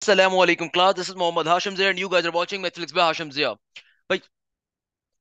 Assalamualaikum class. This is Mohammad Hashim Zia and you guys are watching Mathematics by Hashim Zia. भाई,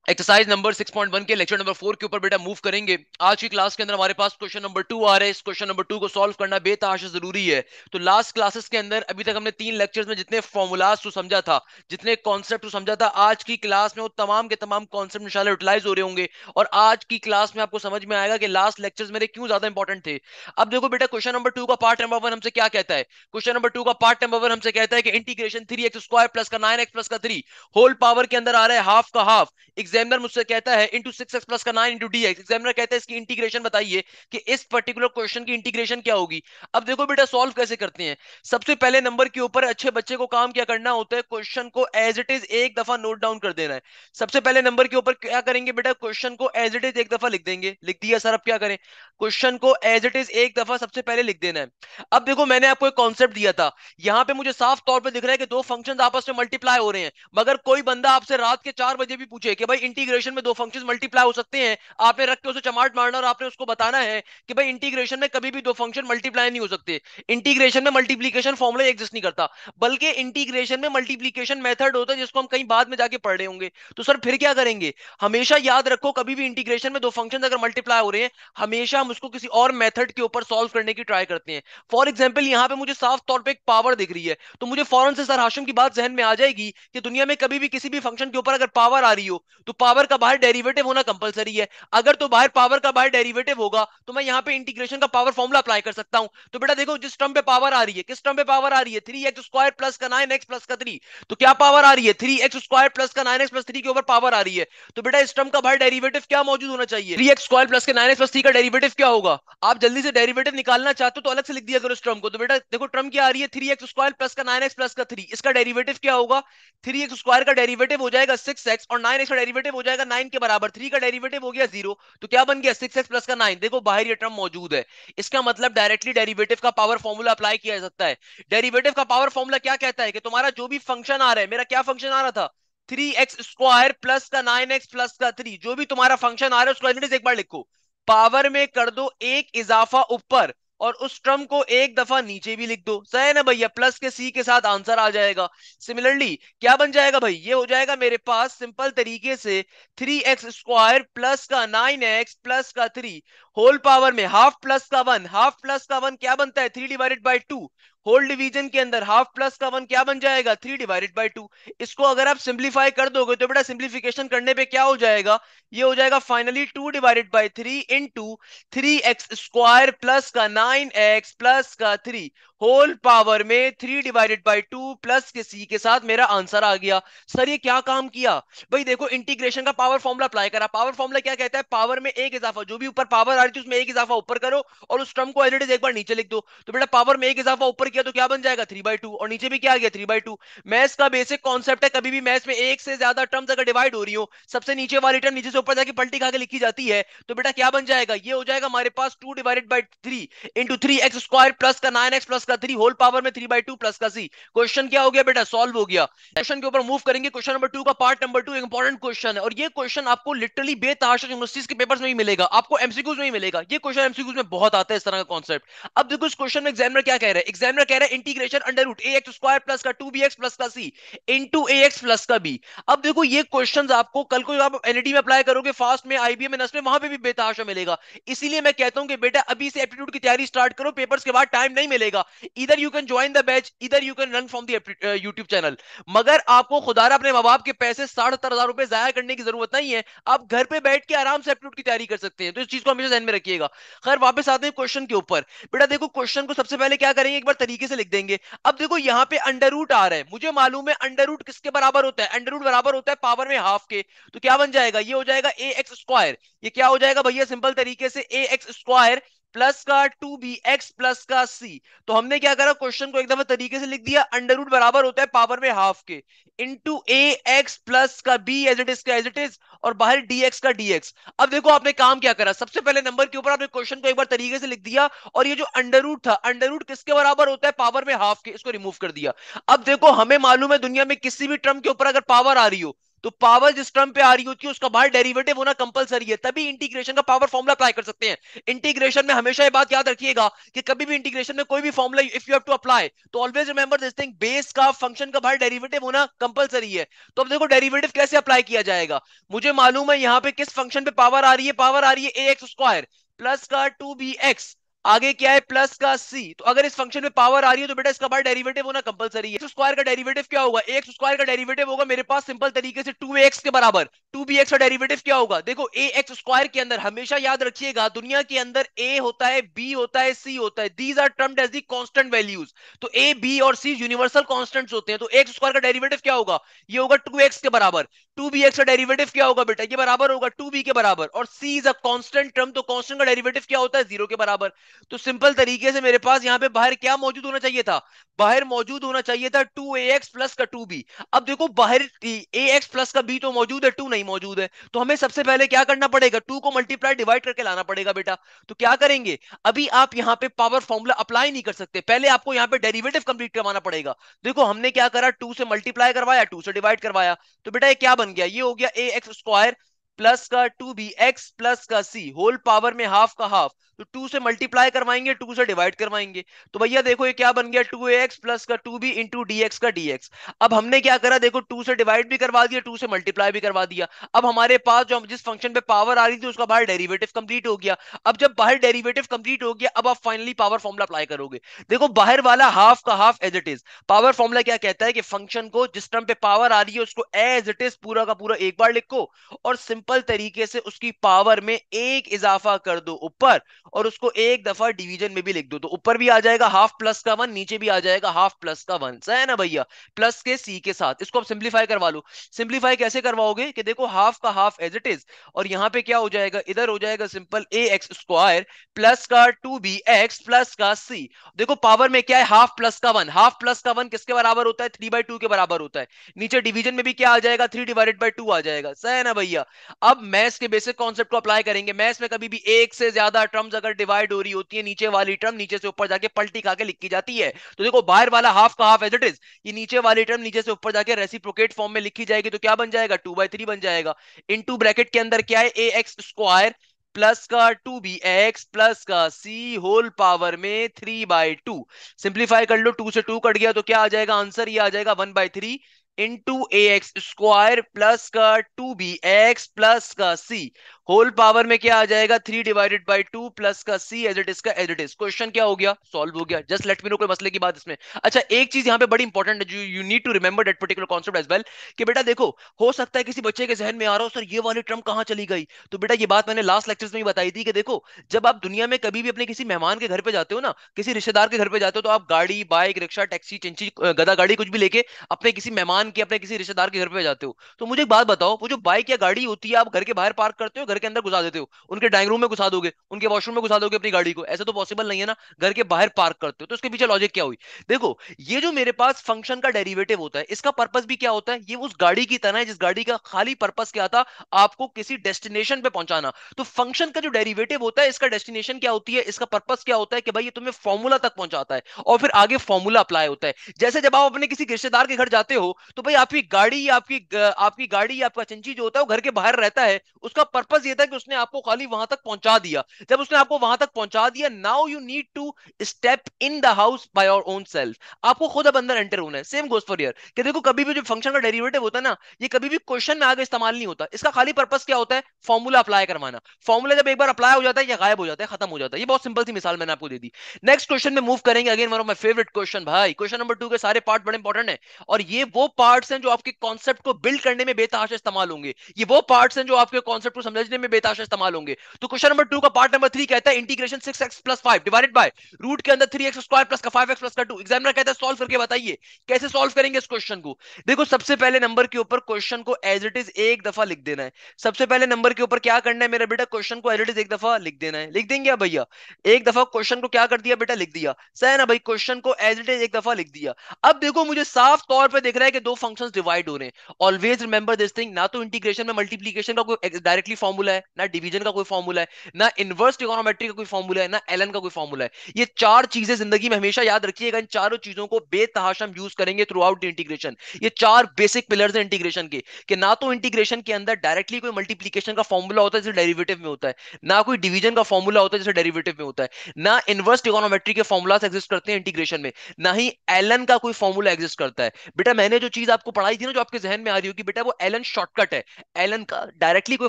exercise number 6.1 के lecture number 4 के ऊपर बेटा move करेंगे। आज की क्लास के अंदर हमारे पास क्वेश्चन नंबर 2 आ रहा है। इस क्वेश्चन नंबर 2 को सॉल्व करना बेतहाशा जरूरी है। तो लास्ट क्लासेस के अंदर अभी तक हमने 3 लेक्चर्स में जितने फॉर्मूलाज को समझा था, जितने कॉन्सेप्ट को समझा था, आज की क्लास में वो तमाम के तमाम कॉन्सेप्ट इंशाल्लाह यूटिलाइज हो रहे होंगे। और आज की क्लास में आपको समझ में आएगा कि लास्ट लेक्चर्स मेरे क्यों ज्यादा इंपॉर्टेंट थे। अब देखो बेटा, क्वेश्चन नंबर 2 का पार्ट नंबर 1 हमसे क्या कहता है। क्वेश्चन नंबर 2 का पार्ट नंबर 1 हमसे कहता है कि इंटीग्रेशन 3x² प्लस का 9x प्लस का 3 होल पावर के अंदर आ रहा है हाफ का हाफ। एग्जामिनर मुझसे कहता है इंटू 6x प्लस का 9 इंटू dx। एग्जामिनर कहता है इसकी इंटीग्रेशन बताइए कि इस पर्टिकुलर क्वेश्चन की इंटीग्रेशन क्या होगी। अब देखो बेटा, सॉल्व कैसे करते हैं। सबसे पहले नंबर के ऊपर अच्छे बच्चे को काम क्या करना होता है, क्वेश्चन को एज इट इज एक दफा नोट डाउन कर देना है। सबसे पहले नंबर के ऊपर क्या करेंगे बेटा, क्वेश्चन को एज इट इज एक दफा लिख देंगे। लिख दिया सर, अब क्या करें। क्वेश्चन को एज इट इज एक दफा सबसे पहले लिख देना है। अब देखो, मैंने आपको एक कॉन्सेप्ट दिया था। यहां पे मुझे साफ तौर पे दिख रहा है कि दो फंक्शंस आपस में मल्टीप्लाई हो रहे हैं। मगर कोई बंदा आपसे रात के 4 बजे भी पूछे कि भाई इंटीग्रेशन में दो फंक्शंस मल्टीप्लाई हो सकते हैं, आपने रख के उसे चमाट मारना और आपने उसको बताना है कि भाई इंटीग्रेशन में कभी भी दो फंक्शन मल्टीप्लाई नहीं हो सकते। इंटीग्रेशन में मल्टीप्लीकेशन फॉर्मूला एग्जिस्ट नहीं करता, बल्कि इंटीग्रेशन में मल्टीप्लीकेशन मेथड होता है जिसको हम कहीं बाद में जाके पढ़ रहे होंगे। तो सर फिर क्या करेंगे। हमेशा याद रखो, कभी भी इंटीग्रेशन में दो फंक्शन अगर मल्टीप्लाई हो रहे हैं, हमेशा हम उसको किसी और मेथड के ऊपर सॉल्व करने की ट्राई करते हैं। फॉर एग्जाम्पल, यहाँ पे मुझे साफ तौर पे एक पावर दिख रही है, तो मुझे फौरन से सर हाशिम की बात जहन में आ जाएगी कि दुनिया में कभी भी किसी भी फंक्शन के ऊपर अगर पावर आ रही हो तो पावर का बाहर डेरिवेटिव होना कंपलसरी है। अगर तो बाहर पावर का बाहर डेरिवेटिव होगा तो मैं यहाँ पे इंटीग्रेशन का पावर फॉर्मूला अप्लाई कर सकता हूं। तो बेटा देखो, जिस टर्म पे पावर आ रही है, किस टर्म पे पावर आ रही है, 3x² प्लस का 9x प्लस का 3। तो क्या पावर आ रही है, 3x² प्लस का 9x प्लस 3 के ऊपर पावर आ रही है। तो बेटा इस टर्म का बाहर डेरिवेटिव क्या मौजूद होना चाहिए, 3x² प्लस के 9x प्लस 3 का डेरिवेटिव क्या होगा। आप जल्दी से डेरिवेटिव निकालना चाहते हो तो अलग से लिख दिया करो इस टर्म को। तो बेटा देखो, टर्म क्या आ रही है, 3x² प्लस का 9x प्लस का 3, इसका डेरिवेटिव क्या होगा। 3x² का डेरिवेटिव हो जाएगा 6x और 9x का डेरिवेटिव हो जाएगा 9 के बराबर। 3 का डेरिवेटिव हो गया 0, तो क्या बन गया 6x प्लस का 9। देखो बाहर ये टर्म मौजूद है, इसका मतलब डायरेक्टली डेरिवेटिव का पावर फॉर्मूला अप्लाई किया जा सकता है। डेरिवेटिव का पावर फॉर्मूला क्या कहता है कि तुम्हारा जो भी फंक्शन आ रहा है, मेरा क्या फंक्शन आ रहा था, 3x² प्लस का 9x प्लस का 3, जो भी तुम्हारा फंक्शन आ रहा है उसको एज इट इज एक बार लिखो। पावर में कर दो एक इजाफा ऊपर और उस टर्म को एक दफा नीचे भी लिख दो। सही है ना भैया, प्लस के सी के साथ आंसर आ जाएगा। सिमिलरली क्या बन जाएगा भाई, ये हो जाएगा मेरे पास सिंपल तरीके से 3x² प्लस का 9x प्लस का 3 होल पावर में हाफ प्लस का 1। हाफ प्लस का 1 क्या बनता है, 3/2। होल डिवीजन के अंदर हाफ प्लस का 1 क्या बन जाएगा, 3/2। इसको अगर आप सिंप्लीफाई कर दोगे तो बेटा सिंप्लीफिकेशन करने पे क्या हो जाएगा, ये हो जाएगा फाइनली 2/3 इंटू 3x² प्लस का 9x प्लस का 3 होल पावर में 3/2 प्लस के सी के साथ मेरा आंसर आ गया। सर ये क्या काम किया। भाई देखो, इंटीग्रेशन का पावर फॉर्मूला अप्लाई करा। पावर फॉर्मूला क्या कहता है, पावर में एक इजाफा, जो भी ऊपर पावर आ रही थी उसमें एक इजाफा ऊपर करो और उस टर्म को एज इट इज एक बार नीचे लिख दो। तो बेटा पावर में एक इजाफा ऊपर किया तो क्या बन जाएगा, 3/2, और नीचे भी क्या आ गया, 3/2। मैथ्स का बेसिक कॉन्सेप्ट है, कभी भी मैथ्स में एक से ज्यादा टर्म्स अगर डिवाइड हो रही हो, सबसे नीचे वाली टर्म नीचे से ऊपर जाके पलटी खा के लिखी जाती है। तो बेटा क्या बन जाएगा, ये हो जाएगा हमारे पास 2/3 इंटू 3x² प्लस का 9x प्लस का 3 होल पावर में 3/2 प्लस का सी। क्वेश्चन क्या हो गया बेटा, सॉल्व हो गया। क्वेश्चन के ऊपर मूव करेंगे। क्वेश्चन नंबर 2 का पार्ट नंबर 2 इंपॉर्टेंट क्वेश्चन है और ये क्वेश्चन आपको लिटरली बेतहाशा यूनिवर्सिटीज के पेपर्स में भी मिलेगा, आपको एमसीक्यूज में ही मिलेगा। ये क्वेश्चन एमसीक्यूज में बहुत आता है इस तरह का कॉन्सेप्ट। अब देखो इस क्वेश्चन में एग्जामिनर क्या कह रहा है, एग्जामिनर कह रहा है integration under root ax² plus का 2bx प्लस का c इंटू ax प्लस का b। अब देखो ये क्वेश्चंस आपको कल को आप एनईटी में अप्लाई करोगे, फास्ट में, आईबीएम में, नस में, वहां पे भी बेतहाशा मिलेगा। इसीलिए मैं कहता हूं कि बेटा अभी से एप्टीट्यूड की तैयारी स्टार्ट करो, पेपर्स के बाद टाइम नहीं मिलेगा। इधर you can join the batch, इधर you can run from the YouTube channel, मगर आपको खुदारा अपने माँ बाप के पैसे 70,000 रुपए जाया करने की जरूरत नहीं है। आप घर पे बैठ के आराम से एप्टीट्यूड की तैयारी कर सकते हैं, तो इस चीज को हमेशा ध्यान में रखिएगा। खैर वापस आते हैं क्वेश्चन के ऊपर। बेटा देखो, क्वेश्चन को सबसे पहले क्या करेंगे, एक बार तरीके से लिख देंगे। अब देखो यहाँ पे अंडर रूट आ रहा है, मुझे मालूम है अंडर रूट किसके बराबर होता है, अंडर रूट बराबर होता है पावर में हाफ के। तो क्या बन जाएगा, ये हो जाएगा ax²। ये क्या हो जाएगा भैया, सिंपल तरीके से ax² प्लस का 2bx प्लस का c। तो हमने क्या करा, क्वेश्चन को एक दफा तरीके से लिख दिया, अंडर रूट बराबर होता है पावर में हाफ के इंटू ax प्लस का b एज इट इज का एज इट इज, और बाहर dx का dx। अब देखो आपने काम क्या करा, सबसे पहले नंबर के ऊपर आपने क्वेश्चन को एक बार तरीके से लिख दिया, और ये जो अंडर रूट था, अंडर रूट किसके बराबर होता है, पावर में हाफ के, इसको रिमूव कर दिया। अब देखो हमें मालूम है दुनिया में किसी भी टर्म के ऊपर अगर पावर आ रही हो तो पावर जिस टर्म पे आ रही होती है उसका बाहर डेरिवेटिव होना कंपलसरी है, तभी इंटीग्रेशन का पावर फॉर्मूला अप्लाई कर सकते हैं। इंटीग्रेशन में हमेशा ये बात याद रखिएगा कि कभी भी इंटीग्रेशन में कोई भी formula if you have to apply, तो always remember this thing, base का फंक्शन का बाहर डेरिवेटिव होना कंपलसरी है। तो अब देखो डेरिवेटिव कैसे अप्लाई किया जाएगा। मुझे मालूम है यहाँ पे किस फंक्शन पे पावर आ रही है, पावर आ रही है ए एक्स स्क्वायर प्लस का 2bx, आगे क्या है प्लस का सी। तो अगर इस फंक्शन में पावर आ रही है तो बेटा इसका बाहर डेरिवेटिव होना कंपलसरी है। एक्स स्क्वायर का डेरिवेटिव क्या होगा, एक्स स्क्वायर का डेरिवेटिव होगा मेरे पास सिंपल तरीके से 2ax के बराबर। 2bx का डेरिवेटिव क्या होगा, देखो ए एक्स स्क्वायर के अंदर हमेशा याद रखिएगा दुनिया के अंदर ए होता है, बी होता है, सी होता है, these are termed as the constant values. तो ए बी और सी यूनिवर्सल कांस्टेंट्स होते हैं। तो एक्स स्क्वायर का डेरिवेटिव क्या होगा, ये होगा 2x के बराबर। 2bx का डेरिवेटिव क्या होगा बेटा, ये बराबर होगा 2b के बराबर। और c is a constant term, तो कांस्टेंट का डेरिवेटिव क्या होता है, 0 के बराबर। तो सिंपल तरीके से मेरे पास यहाँ पे बाहर क्या मौजूद होना चाहिए था, बाहर मौजूद होना चाहिए था 2ax प्लस का 2b। अब देखो बाहर ax प्लस का b तो मौजूद है, 2 नहीं मौजूद है। तो हमें सबसे पहले क्या करना पड़ेगा, 2 को मल्टीप्लाई डिवाइड करके लाना पड़ेगा बेटा। तो क्या करेंगे, अभी आप यहाँ पे पावर फॉर्मूला अप्लाई नहीं कर सकते, पहले आपको यहाँ पे डेरिवेटिव कंप्लीट करवाना पड़ेगा। देखो हमने क्या करा, 2 से मल्टीप्लाई करवाया, 2 से डिवाइड करवाया। तो बेटा ये क्या बन गया, ये हो गया ए एक्स स्क्वायर प्लस का 2bx प्लस का सी होल पावर में हाफ का हाफ। तो 2 से मल्टीप्लाई करवाएंगे, 2 से डिवाइड करवाएंगे। तो भैया देखो ये क्या बन गया, 2ax प्लस का 2b इंटू dx का dx। अब हमने क्या करा, देखो 2 से डिवाइड भी करवा दिया, 2 से मल्टीप्लाई भी करवा दिया। अब हमारे पास जो जिस फंक्शन पे पावर आ रही थी उसका बाहर डेरिवेटिव कंप्लीट हो गया। अब जब बाहर डेरिवेटिव कंप्लीट हो गया, अब आप फाइनली पावर फॉर्मूला अप्लाई करोगे। देखो बाहर वाला हाफ का half as it is. Power formula क्या कहता है कि फंक्शन को जिस टर्म पे पावर आ रही है उसको एज इट इज पूरा का पूरा एक बार लिखो, और सिंपल तरीके से उसकी पावर में एक इजाफा कर दो ऊपर, और उसको एक दफा डिवीजन में भी लिख दो। तो ऊपर भी आ जाएगा हाफ प्लस का 1, नीचे भी आ जाएगा हाफ प्लस का 1, सही है ना भैया, प्लस के सी के साथ। इसको आप सिंप्लीफाई करवा लो। सिंप्लीफाई कैसे करवाओगे कि देखो हाफ का हाफ एज इट इज, और यहां पे क्या हो जाएगा, इधर हो जाएगा सिंपल ए एक्स स्क्वायर प्लस का 2bx प्लस का सी। देखो पावर में क्या है, हाफ प्लस का 1, हाफ प्लस का 1 किसके बराबर होता है, 3/2 के बराबर होता है। नीचे डिवीजन में भी क्या आ जाएगा, 3/2 आ जाएगा, सही है ना भैया। अब मैथ्स के बेसिक कॉन्सेप्ट को अप्लाई करेंगे। मैथ्स में कभी भी एक से ज्यादा टर्म्स अगर डिवाइड हो रही होती है, नीचे वाली टर्म नीचे से ऊपर जाके पलटी खा के लिखी जाती है। तो देखो बाहर वाला हाफ का हाफ एज इट इज, ये नीचे वाली टर्म नीचे से ऊपर जाके रेसिप्रोकेट फॉर्म में लिखी जाएगी। तो क्या बन जाएगा, 2/3 बन जाएगा। इनटू ब्रैकेट के अंदर क्या है, ए एक्स स्क्वायर प्लस का 2bx प्लस का सी होल पावर में 3/2। सिंप्लीफाई कर लो, 2 से 2 कट गया तो क्या आ जाएगा आंसर, ये आ जाएगा 1/3 इंटू ए एक्स स्क्वायर प्लस का 2bx प्लस का सी होल पावर में क्या आ जाएगा, 3/2 प्लस का सी एज इट इज का एज इट इज। क्वेश्चन क्या हो गया, सॉल्व हो गया। जस्ट लेट मी नो कोई मसले की बात इसमें। अच्छा एक चीज यहाँ पे बड़ी इंपॉर्टेंट है, you need to remember that particular concept as well, कि बेटा देखो हो सकता है किसी बच्चे के जहन में आ रहा हो सर ये वाली टर्म कहाँ चली गई। तो बेटा ये बात मैंने लास्ट लेक्चर्स में ही बताई थी कि देखो जब आप दुनिया में कभी भी अपने किसी मेहमान के घर पे जाते हो ना, किसी रिश्तेदार के घर पे जाते हो, तो आप गाड़ी बाइक रिक्शा टैक्सी चिंची गधा गाड़ी कुछ भी लेके अपने किसी मेहमान के अपने किसी रिश्तेदार के घर पे जाते हो। तो मुझे एक बात बताओ, वो जो बाइक या गाड़ी होती है आप घर के बाहर पार्क करते हो, घर के अंदर घुसा देते हो, उनके ड्राइंग रूम में घुसा दोगे, उनके वॉशरूम में घुसा दोगे अपनी गाड़ी को, ऐसा तो पॉसिबल नहीं है ना, घर के बाहर पार्क करते हो। तो इसके पीछे लॉजिक क्या हुई, देखो ये जो मेरे पास फंक्शन का डेरिवेटिव होता है इसका पर्पस भी क्या होता है, ये उस गाड़ी की तरह है जिस गाड़ी का खाली पर्पस क्या था, आपको किसी डेस्टिनेशन पे पहुंचाना। तो फंक्शन का जो डेरिवेटिव होता है इसका डेस्टिनेशन क्या होती है, इसका पर्पस क्या होता है कि भाई ये तुम्हें फॉर्मूला तक पहुंचाता है और फिर आगे फॉर्मूला अप्लाई होता है। जैसे जब आप अपने किसी रिश्तेदार के घर जाते हो तो भाई आपकी गाड़ी आपकी गाड़ी आपका चंची जो होता है वो घर के बाहर रहता है, उसका पर्पस ये था कि उसने आपको खाली वहां तक पहुंचा दिया। जब उसने आपको वहां तक पहुंचा दिया, now you need to step in the house by your own self, आपको खुद अब अंदर एंटर होना है। सेम गोस फॉर हियर कि देखो कभी भी जो फंक्शन का डेरिवेटिव होता है ना, ये कभी भी क्वेश्चन में आगे इस्तेमाल नहीं होता, इसका खाली पर्पस क्या होता है, फॉर्मूला अप्लाई करवाना। फॉर्मूला जब एक बार अप्लाई हो जाता है या गायब हो जाता है, खत्म हो जाता है। ये बहुत सिंपल सी मिसाल मैंने आपको दे दी। नेक्स्ट क्वेश्चन में मूव करेंगे, again one of my favourite question भाई। क्वेश्चन नंबर 2 के सारे पार्ट बड़े इंपॉर्टेंट है, और ये वो पार्ट्स हैं जो आपके कॉन्सेप्ट को बिल्ड करने में बेतहाशा इस्तेमाल होंगे। ये वो पार्ट्स हैं जो आपके कॉन्सेप्ट को समझने में बेतहाशा इस्तेमाल होंगे। तो क्वेश्चन नंबर 2 का पार्ट नंबर 3 कहता है integration 6x plus 5 divided by root के अंदर 3x स्क्वायर प्लस का 5x प्लस का 2। एग्जामिनर कहता है सॉल्व करके बताइए कैसे सॉल्व करेंगे इस क्वेश्चन को। देखो सबसे पहले नंबर के ऊपर क्वेश्चन को एज इट इज एक दफा लिख देना है। सबसे पहले नंबर के ऊपर क्या करना है मेरा बेटा, क्वेश्चन को एज इट इज एक दफा लिख देना है। लिख देंगे भैया, एक दफा क्वेश्चन को क्या कर दिया बेटा, लिख दिया, सही है ना भाई, क्वेश्चन को एज इट इज एक दफा लिख दिया। अब देखो मुझे साफ तौर पे दिख रहा है कि दो फंक्शंस डिवाइड हो रहे हैं। ऑलवेज रिमेंबर दिस थिंग, ना तो इंटीग्रेशन में मल्टीप्लीकेशन का कोई डायरेक्टली फॉर्मूला फॉर्मूला है, ना डिवीजन का कोई फॉर्मूला है, ना इनवर्स ट्रिगोनोमेट्री का कोई फॉर्मूला है, ना एलन का कोई फॉर्मूला है। ये चार चीजें जिंदगी में हमेशा याद रखिएगा, इन चारों चीजों को बेतहाशा हम यूज करेंगे थ्रू आउट द इंटीग्रेशन। ये चार बेसिक पिलर्स हैं इंटीग्रेशन के, कि ना तो इंटीग्रेशन के अंदर डायरेक्टली कोई मल्टीप्लीकेशन का फॉर्मूला होता है जैसे डेरिवेटिव में होता है, ना कोई डिवीजन का फॉर्मूला होता है जैसे डेरिवेटिव में होता है, ना इनवर्स ट्रिगोनोमेट्री के फॉर्मूलास एग्जिस्ट करते हैं इंटीग्रेशन में, ना ही एलन का कोई फॉर्मूला एग्जिस्ट करता है। बेटा मैंने जो चीज आपको पढ़ाई थी ना, जो आपके जहन में आ रही हो कि बेटा वो एलन शॉर्टकट है, एलन का डायरेक्टली कोई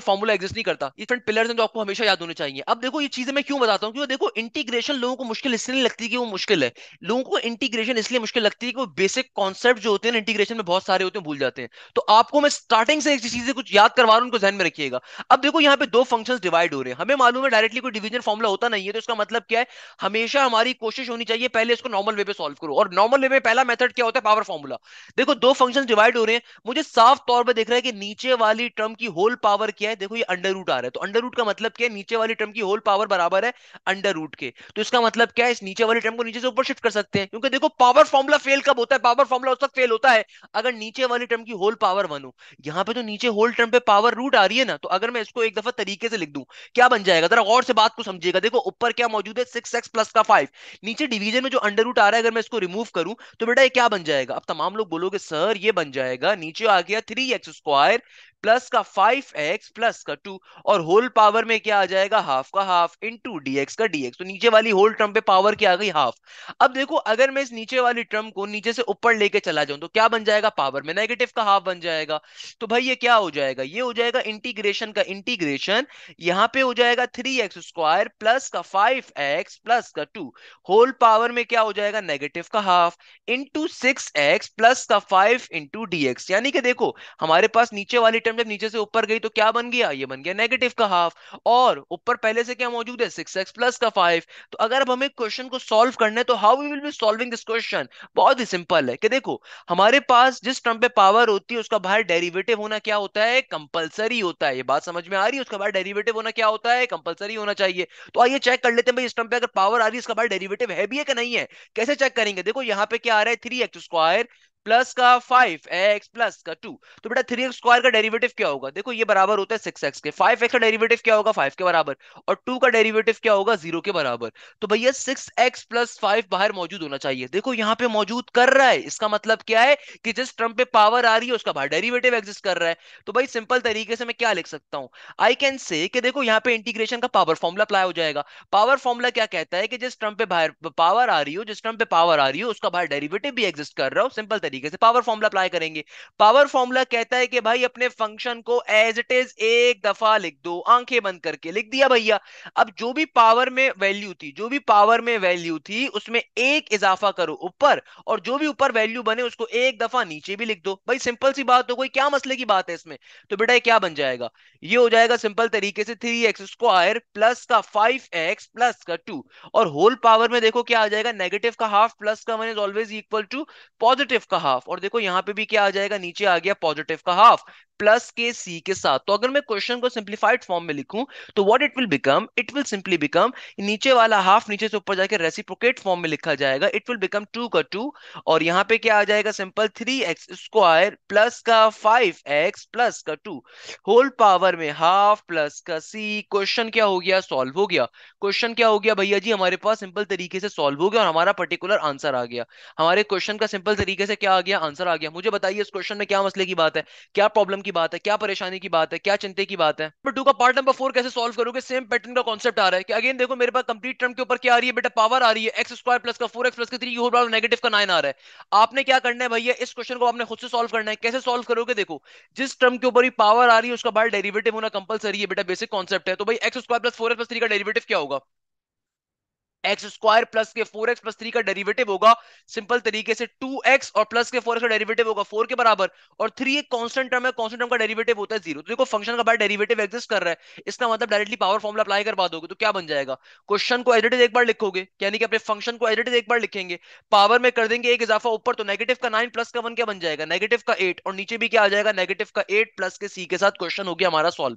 फॉर्मूला एग्जिस्ट नहीं करता। ये फ्रेंड पिलर्स हैं जो आपको हमेशा याद होने चाहिए। अब देखो ये चीजें मैं क्यों बताता हूँ, क्योंकि देखो इंटीग्रेशन लोगों को मुश्किल इसलिए नहीं लगती कि वो मुश्किल है, लोगों को इंटीग्रेशन इसलिए मुश्किल लगती है कि वो बेसिक कॉन्सेप्ट जो होते हैं इंटीग्रेशन में बहुत सारे होते हैं, भूल जाते हैं। तो आपको मैं स्टार्टिंग से एक चीजें कुछ याद करवा रहा हूं, उनको ध्यान में रखिएगा। अब देखो यहाँ पे दो फंक्शंस डिवाइड हो रहे हैं, हमें मालूम है डायरेक्टली कोई डिवीजन फॉर्मूला होता नहीं है, तो इसका मतलब क्या है, हमेशा हमारी कोशिश होनी चाहिए पहले इसको नॉर्मल वे पे सॉल्व करो, और नॉर्मल वे में पहला मेथड क्या होता है, पावर फॉर्मूला। देखो दो फंक्शंस डिवाइड हो रहे हैं, मुझे साफ तौर पे दिख रहा है कि नीचे वाली टर्म की होल पावर क्या है, देखो ये अंडर रूट आ रहा है, तो अंडर रूट का मतलब क्या है, नीचे वाली टर्म की होल पावर बराबर है अंडर रूट के। तो इसका मतलब क्या है, इस नीचे वाली टर्म को नीचे से ऊपर शिफ्ट कर सकते हैं, क्योंकि देखो पावर फॉर्मूला फेल कब होता है, पावर फॉर्मूला उस वक्त फेल होता है अगर नीचे वाली टर्म की होल पावर वन हो। यहां पे तो नीचे होल टर्म पे पावर रूट आ रही है ना, तो अगर मैं इसको एक दफा तरीके से लिख दूं, क्या बन जाएगा, जरा गौर से बात को समझिएगा। देखो ऊपर क्या मौजूद है, 6x प्लस का 5, नीचे डिवीजन में जो अंडर रूट आ रहा है, अगर मैं इसको रिमूव करूं तो बेटा ये क्या बन जाएगा। अब तमाम लोग बोलोगे सर ये बन जाएगा, नीचे आ गया 3x स्क्वायर प्लस का 5x प्लस का 2, और होल पावर में क्या आ जाएगा, हाफ का हाफ इंटू dx का dx, तो नीचे वाली होल टर्म पे पावर क्या आ गई, हाफ। अब देखो अगर मैं इस नीचे वाली टर्म को नीचे से ऊपर लेके चला जाऊं तो क्या बन जाएगा, पावर में नेगेटिव का हाफ बन जाएगा। तो भाई ये क्या हो जाएगा, ये हो जाएगा इंटीग्रेशन का इंटीग्रेशन, यहां पे हो जाएगा 3x स्क्वायर प्लस का 5x प्लस का 2, होल पावर में क्या हो जाएगा, नेगेटिव का हाफ इंटू 6x प्लस का 5 इंटू dx। यानी कि देखो हमारे पास नीचे वाली टर्म जब नीचे से ऊपर गई तो क्या बन गया, ये बन गया नेगेटिव का हाफ, और ऊपर पहले से क्या मौजूद है, 6x प्लस का 5। तो अगर अब हमें क्वेश्चन को सॉल्व करना है तो how we will be solving this question, बहुत ही सिंपल है कि देखो हमारे पास जिस टर्म पे पावर होती है उसका बाहर डेरिवेटिव होना क्या होता है, कंपलसरी होता है। ये बात समझ में आ रही है, उसका बाहर डेरिवेटिव होना क्या होता है, कंपलसरी होना चाहिए। तो आइए चेक कर लेते हैं भाई, इस टर्म पे अगर पावर आ रही है इसका बाहर डेरिवेटिव है भी है कि नहीं है। कैसे चेक करेंगे, देखो यहाँ पे क्या आ रहा है, 3x स्क्वायर प्लस का 5x प्लस का 2, तो बेटा 3x स्क्वायर का डेरिवेटिव क्या होगा, देखो ये बराबर होता है 6x के, 5x का डेरिवेटिव क्या होगा, 5 के बराबर, और 2 का डेरिवेटिव क्या होगा, 0 के बराबर। तो भैया 6x प्लस 5 बाहर मौजूद होना चाहिए, देखो यहाँ पे मौजूद कर रहा है, इसका मतलब क्या है कि जिस टर्म पे पावर आ रही है उसका बाहर डेरिवेटिव एग्जिस्ट कर रहा है। तो भाई सिंपल तरीके से मैं क्या लिख सकता हूं, आई कैन से कि देखो यहाँ पे इंटीग्रेशन का पावर फॉर्मूला अप्लाई हो जाएगा। पावर फॉर्मूला क्या कहता है कि जिस टर्म पे बाहर पावर आ रही हो, जिस टर्म पे पावर आ रही हो उसका बाहर डेरिवेटिव भी एग्जिस्ट कर रहा हो, सिंपल तरीके से पावर फॉर्मूला अप्लाई करेंगे। पावर फॉर्मूला कहता है कि भाई अपने फंक्शन को एज इट इज एक दफा लिख दो, आंखें बंद करके लिख दिया भैया। अब जो भी पावर में वैल्यू थी, जो भी पावर में वैल्यू थी उसमें एक इजाफा करो ऊपर, और जो भी ऊपर वैल्यू बने उसको एक दफा नीचे भी लिख दो। भाई सिंपल सी बात हो, कोई क्या मसले की बात है इसमें। तो बेटा ये क्या बन जाएगा, ये हो जाएगा सिंपल तरीके से 3x स्क्वायर प्लस का 5x प्लस का 2, और होल पावर में देखो क्या आ जाएगा, नेगेटिव का हाफ प्लस का 1 is always equal to positive का हाफ, और देखो यहां पे भी क्या आ जाएगा, नीचे आ गया पॉजिटिव का हाफ प्लस के सी के साथ। तो अगर मैं क्वेश्चन को सिंप्लीफाइड फॉर्म में लिखूं तो what it will become, it will simply become, नीचे वाला हाफ नीचे से ऊपर जाके रेसिप्रोकेट फॉर्म में लिखा जाएगा, इट विल बिकम 2 का 2, और यहां पे क्या आ जाएगा, सिंपल 3x स्क्वायर प्लस का 5x प्लस का 2, होल पावर में हाफ प्लस का सी। क्वेश्चन क्या हो गया, सॉल्व हो गया। क्वेश्चन क्या हो गया भैया जी, हमारे पास सिंपल तरीके से सॉल्व हो गया और हमारा पर्टिकुलर आंसर आ गया। हमारे क्वेश्चन का सिंपल तरीके से क्या आ गया, आंसर आ गया। मुझे बताइए इस क्वेश्चन में क्या मसले की बात है, क्या प्रॉब्लम की बात है, क्या परेशानी की बात है, क्या चिंता की बात है। नंबर 2 का पार्ट नंबर 4 कैसे सॉल्व करोगे, सेम पैटर्न का कॉन्सेप्ट आ रहा है कि अगेन देखो मेरे पास कंप्लीट टर्म के ऊपर क्या आ रही है बेटा, पावर आ रही है एक्स स्क्वायर प्लस का 4x प्लस का 3 की होल पावर नेगेटिव का 9 आ रहा है। आपने क्या करना है भैया, इस क्वेश्चन को आपने खुद से सॉल्व करना है। कैसे सॉल्व करोगे, देखो जिस टर्म के ऊपर ही पावर आ रही है उसका बाहर डेरिवेटिव होना कंपलसरी है बेटा, बेसिक कॉन्सेप्ट है। तो भाई x square plus 4x plus 3 का डेरिवेटिव क्या होगा, एक्स स्क्वायर प्लस के 4x प्लस 3 का डेरिवेटिव होगा सिंपल तरीके से 2x, और प्लस के 4x का डेरिवेटिव होगा 4 के बराबर, और 3 एक कांस्टेंट टर्म है, कांस्टेंट टर्म का डेरिवेटिव होता है 0। तो देखो फंक्शन का बाहर डेरिवेटिव एग्जिस्ट कर रहा है, इसका मतलब डायरेक्टली पावर फॉर्मूला अप्लाई करवा दोगे तो क्या बन जाएगा, क्वेश्चन को एज इट इज एक बार लिखोगे, यानी कि अपने फंक्शन को एज इट इज एक बार लिखेंगे, पावर में कर देंगे एक इजाफा ऊपर, तो नेगेटिव का 9 प्लस का 1 क्या बन जाएगा, नेगेटिव का 8, और नीचे भी क्या आ जाएगा, नेगेटिव का 8 प्लस के सी के साथ। क्वेश्चन हो गया हमारा सॉल्व,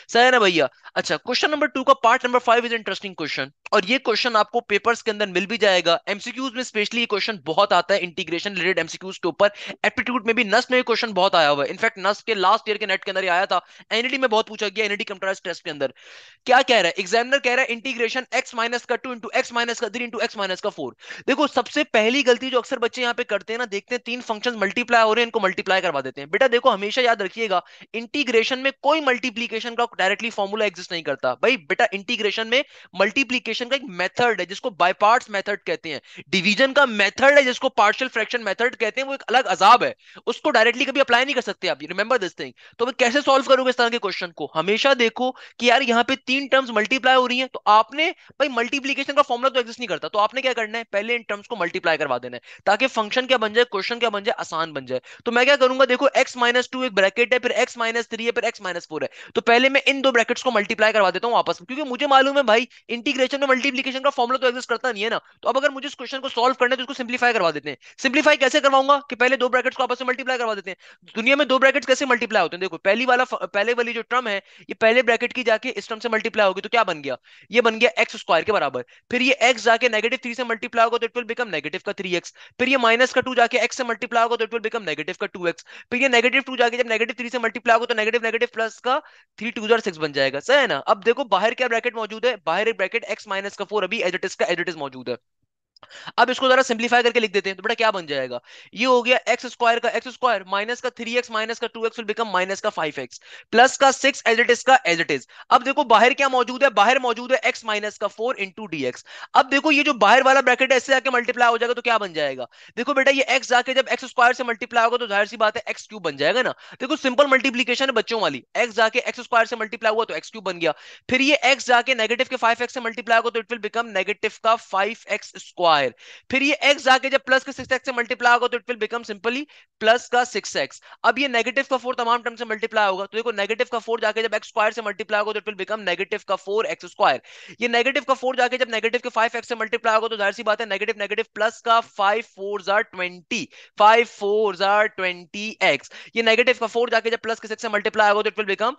सही है ना भैया। अच्छा क्वेश्चन नंबर 2 का part number 5 is interesting question. और ये क्वेश्चन आपको पेपर्स के अंदर मिल भी जाएगा, एमसीक्यूज में स्पेशली ये क्वेश्चन बहुत आता है इंटीग्रेशन रिलेटेड एमसीक्यूज के ऊपर। एप्टीट्यूड में भी नस्ट में ये क्वेश्चन बहुत आया हुआ है, इनफैक्ट नस्ट के लास्ट ईयर के नेट के अंदर ही आया था, एनईडी में बहुत पूछा गया, एनईडी कंप्यूटराइज्ड टेस्ट के अंदर। क्या कह रहा है एग्जामिनर, कह रहा है इंटीग्रेशन एक्स माइनस का 2 इंटू एक्स माइनस का 3 इंटू एक्स माइनस का 4। देखो सबसे पहली गलती जो अक्सर बच्चे यहाँ पे करते हैं ना, देखते हैं तीन फंक्शंस मल्टीप्लाई हो रहे हैं, इनको मल्टीप्लाई करवा देते हैं। बेटा देखो हमेशा याद रखिएगा, इंटीग्रेशन में कोई मल्टीप्लीकेशन का डायरेक्टली फॉर्मूला एग्जिस्ट नहीं करता भाई। बेटा इंटीग्रेशन में मल्टीप्लीकेशन का एक मेथड है जिसको बाय पार्ट्स मेथड कहते हैं, डिवीजन का मेथड है जिसको पार्शियल फ्रैक्शन मेथड कहते हैं, वो एक अलग अजाब है, उसको डायरेक्टली कभी अप्लाई नहीं कर सकते आप, रिमेंबर दिस थिंग। तो मैं कैसे सॉल्व करोगे इस तरह के क्वेश्चन को, हमेशा देखो कि यार यहाँ पे तीन टर्म्स मल्टीप्लाई हो रही हैं, तो आपने भाई मल्टीप्लीकेशन का फॉर्मूला तो एग्जिस्ट नहीं करता, तो आपने क्या करना है, पहले इन टर्म्स को मल्टीप्लाई करवा देना है, ताकि फंक्शन क्या बन जाए, क्वेश्चन क्या बन जाए, आसान बन जाए। तो मैं क्या करूंगा, देखो x माइनस टू एक ब्रैकेट है, फिर x माइनस थ्री है, फिर x माइनस फोर है, तो पहले मैं इन दो ब्रैकेट्स को मल्टीप्लाई करवा देता हूँ आपस में, क्योंकि मुझे मालूम है भाई इंटीग्रेशन में मल्टीप्लीकेशन का फॉर्मूला तो एग्जिस्ट करता नहीं है ना। तो अब अगर मुझे इस क्वेश्चन को सॉल्व करना है तो इसको सिंप्लीफाई करवा देते हैं। सिंप्लीफाई कैसे करवाऊंगा कि पहले दो ब्रैकेट्स को आपस में मल्टीप्लाई करवा देते हैं। दुनिया में दो ब्रैकेट्स कैसे मल्टीप्लाई होते हैं, देखो पहले वाली जो टर्म है, ये पहले ब्रैकेट की जाके इस टर्म से मल्टीप्लाई होगी, तो क्या बन गया, ये बन गया एक्स स्क्वायर के बराबर। फिर ये एक्स जाके नेगेटिव थ्री से मल्टीप्लाई होगा तो इट विल बिकम नेगेटिव का थ्री एक्स। फिर ये माइनस का टू जाके एक्स से मल्टीप्लाई होगा तो इट विल बिकम नेगेटिव का टू एक्स। फिर ये नेगेटिव टू जाके जब नेगेटिव थ्री से मल्टीप्लाई होगा तो नेगेटिव नेगेटिव प्लस का थ्री टू जार सिक्स बन जाएगा, सही है ना। अब देखो बाहर क्या ब्रैकेट मौजूद है, बाहर एक ब्रैकेट एक्स माइनस का फोर अभी एज इट इज का एज इट इज मौजूद है। अब इसको जरा सिंप्लीफाई करके लिख देते हैं, तो बेटा क्या बन जाएगा, ये हो गया एक्स स्क्वायर का एक्स स्क्वायर माइनस का थ्री एक्स माइनस का two x will become minus का फाइव एक्स प्लस का सिक्स एज इट इज का एज इट इज। अब देखो बाहर क्या मौजूद है, बाहर मौजूद है एक्स माइनस का फोर इंटू डी एक्स। अब देखो ये जो बाहर वाला ब्रैकेट है इससे जाके मल्टीप्लाई हो जाएगा तो क्या बन जाएगा, देखो बेटा ये एक्स जाके जब एक्स स्क्वायर से मल्टीप्लाई होगा तो जाहिर सी बात है एक्स क्यूब बन जाएगा ना। देखो सिंपल मल्टीप्लीकेशन है बच्चों वाली, एक्स जाके एक्स स्क्वायर से मल्टीप्लाई हुआ तो एक्स क्यूब बन गया। फिर ये एक्स जाके नेगेटिव के फाइव एक्स से मल्टीप्लाई होगा तो इट विल बिकम नेगेटिव का फाइव एक्स स्क्वायर। फिर ये x जाके जब प्लस के सिक्स एक्स से मल्टीप्लाई होगा तो it will become simply plus का सिक्स एक्स। अब ये नेगेटिव का फोर तमाम टर्म से मल्टीप्लाई होगा, तो देखो नेगेटिव का फोर जाके जब एक्स स्क्वायर से मल्टीप्लाई होगा तो इट विल बिकम नेगेटिव का फोर एक्स स्क्वायर। ये नेगेटिव का फोर जाके जब नेगेटिव के फाइव एक्स से मल्टीप्लाई होगा तो जाहिर सी बात है नेगेटिव नेगेटिव प्लस का five four jar twenty, five four jar twenty x. ये नेगेटिव का फोर जाके जब प्लस के सिक्स से मल्टीप्लाई होगा तो इट विल बिकम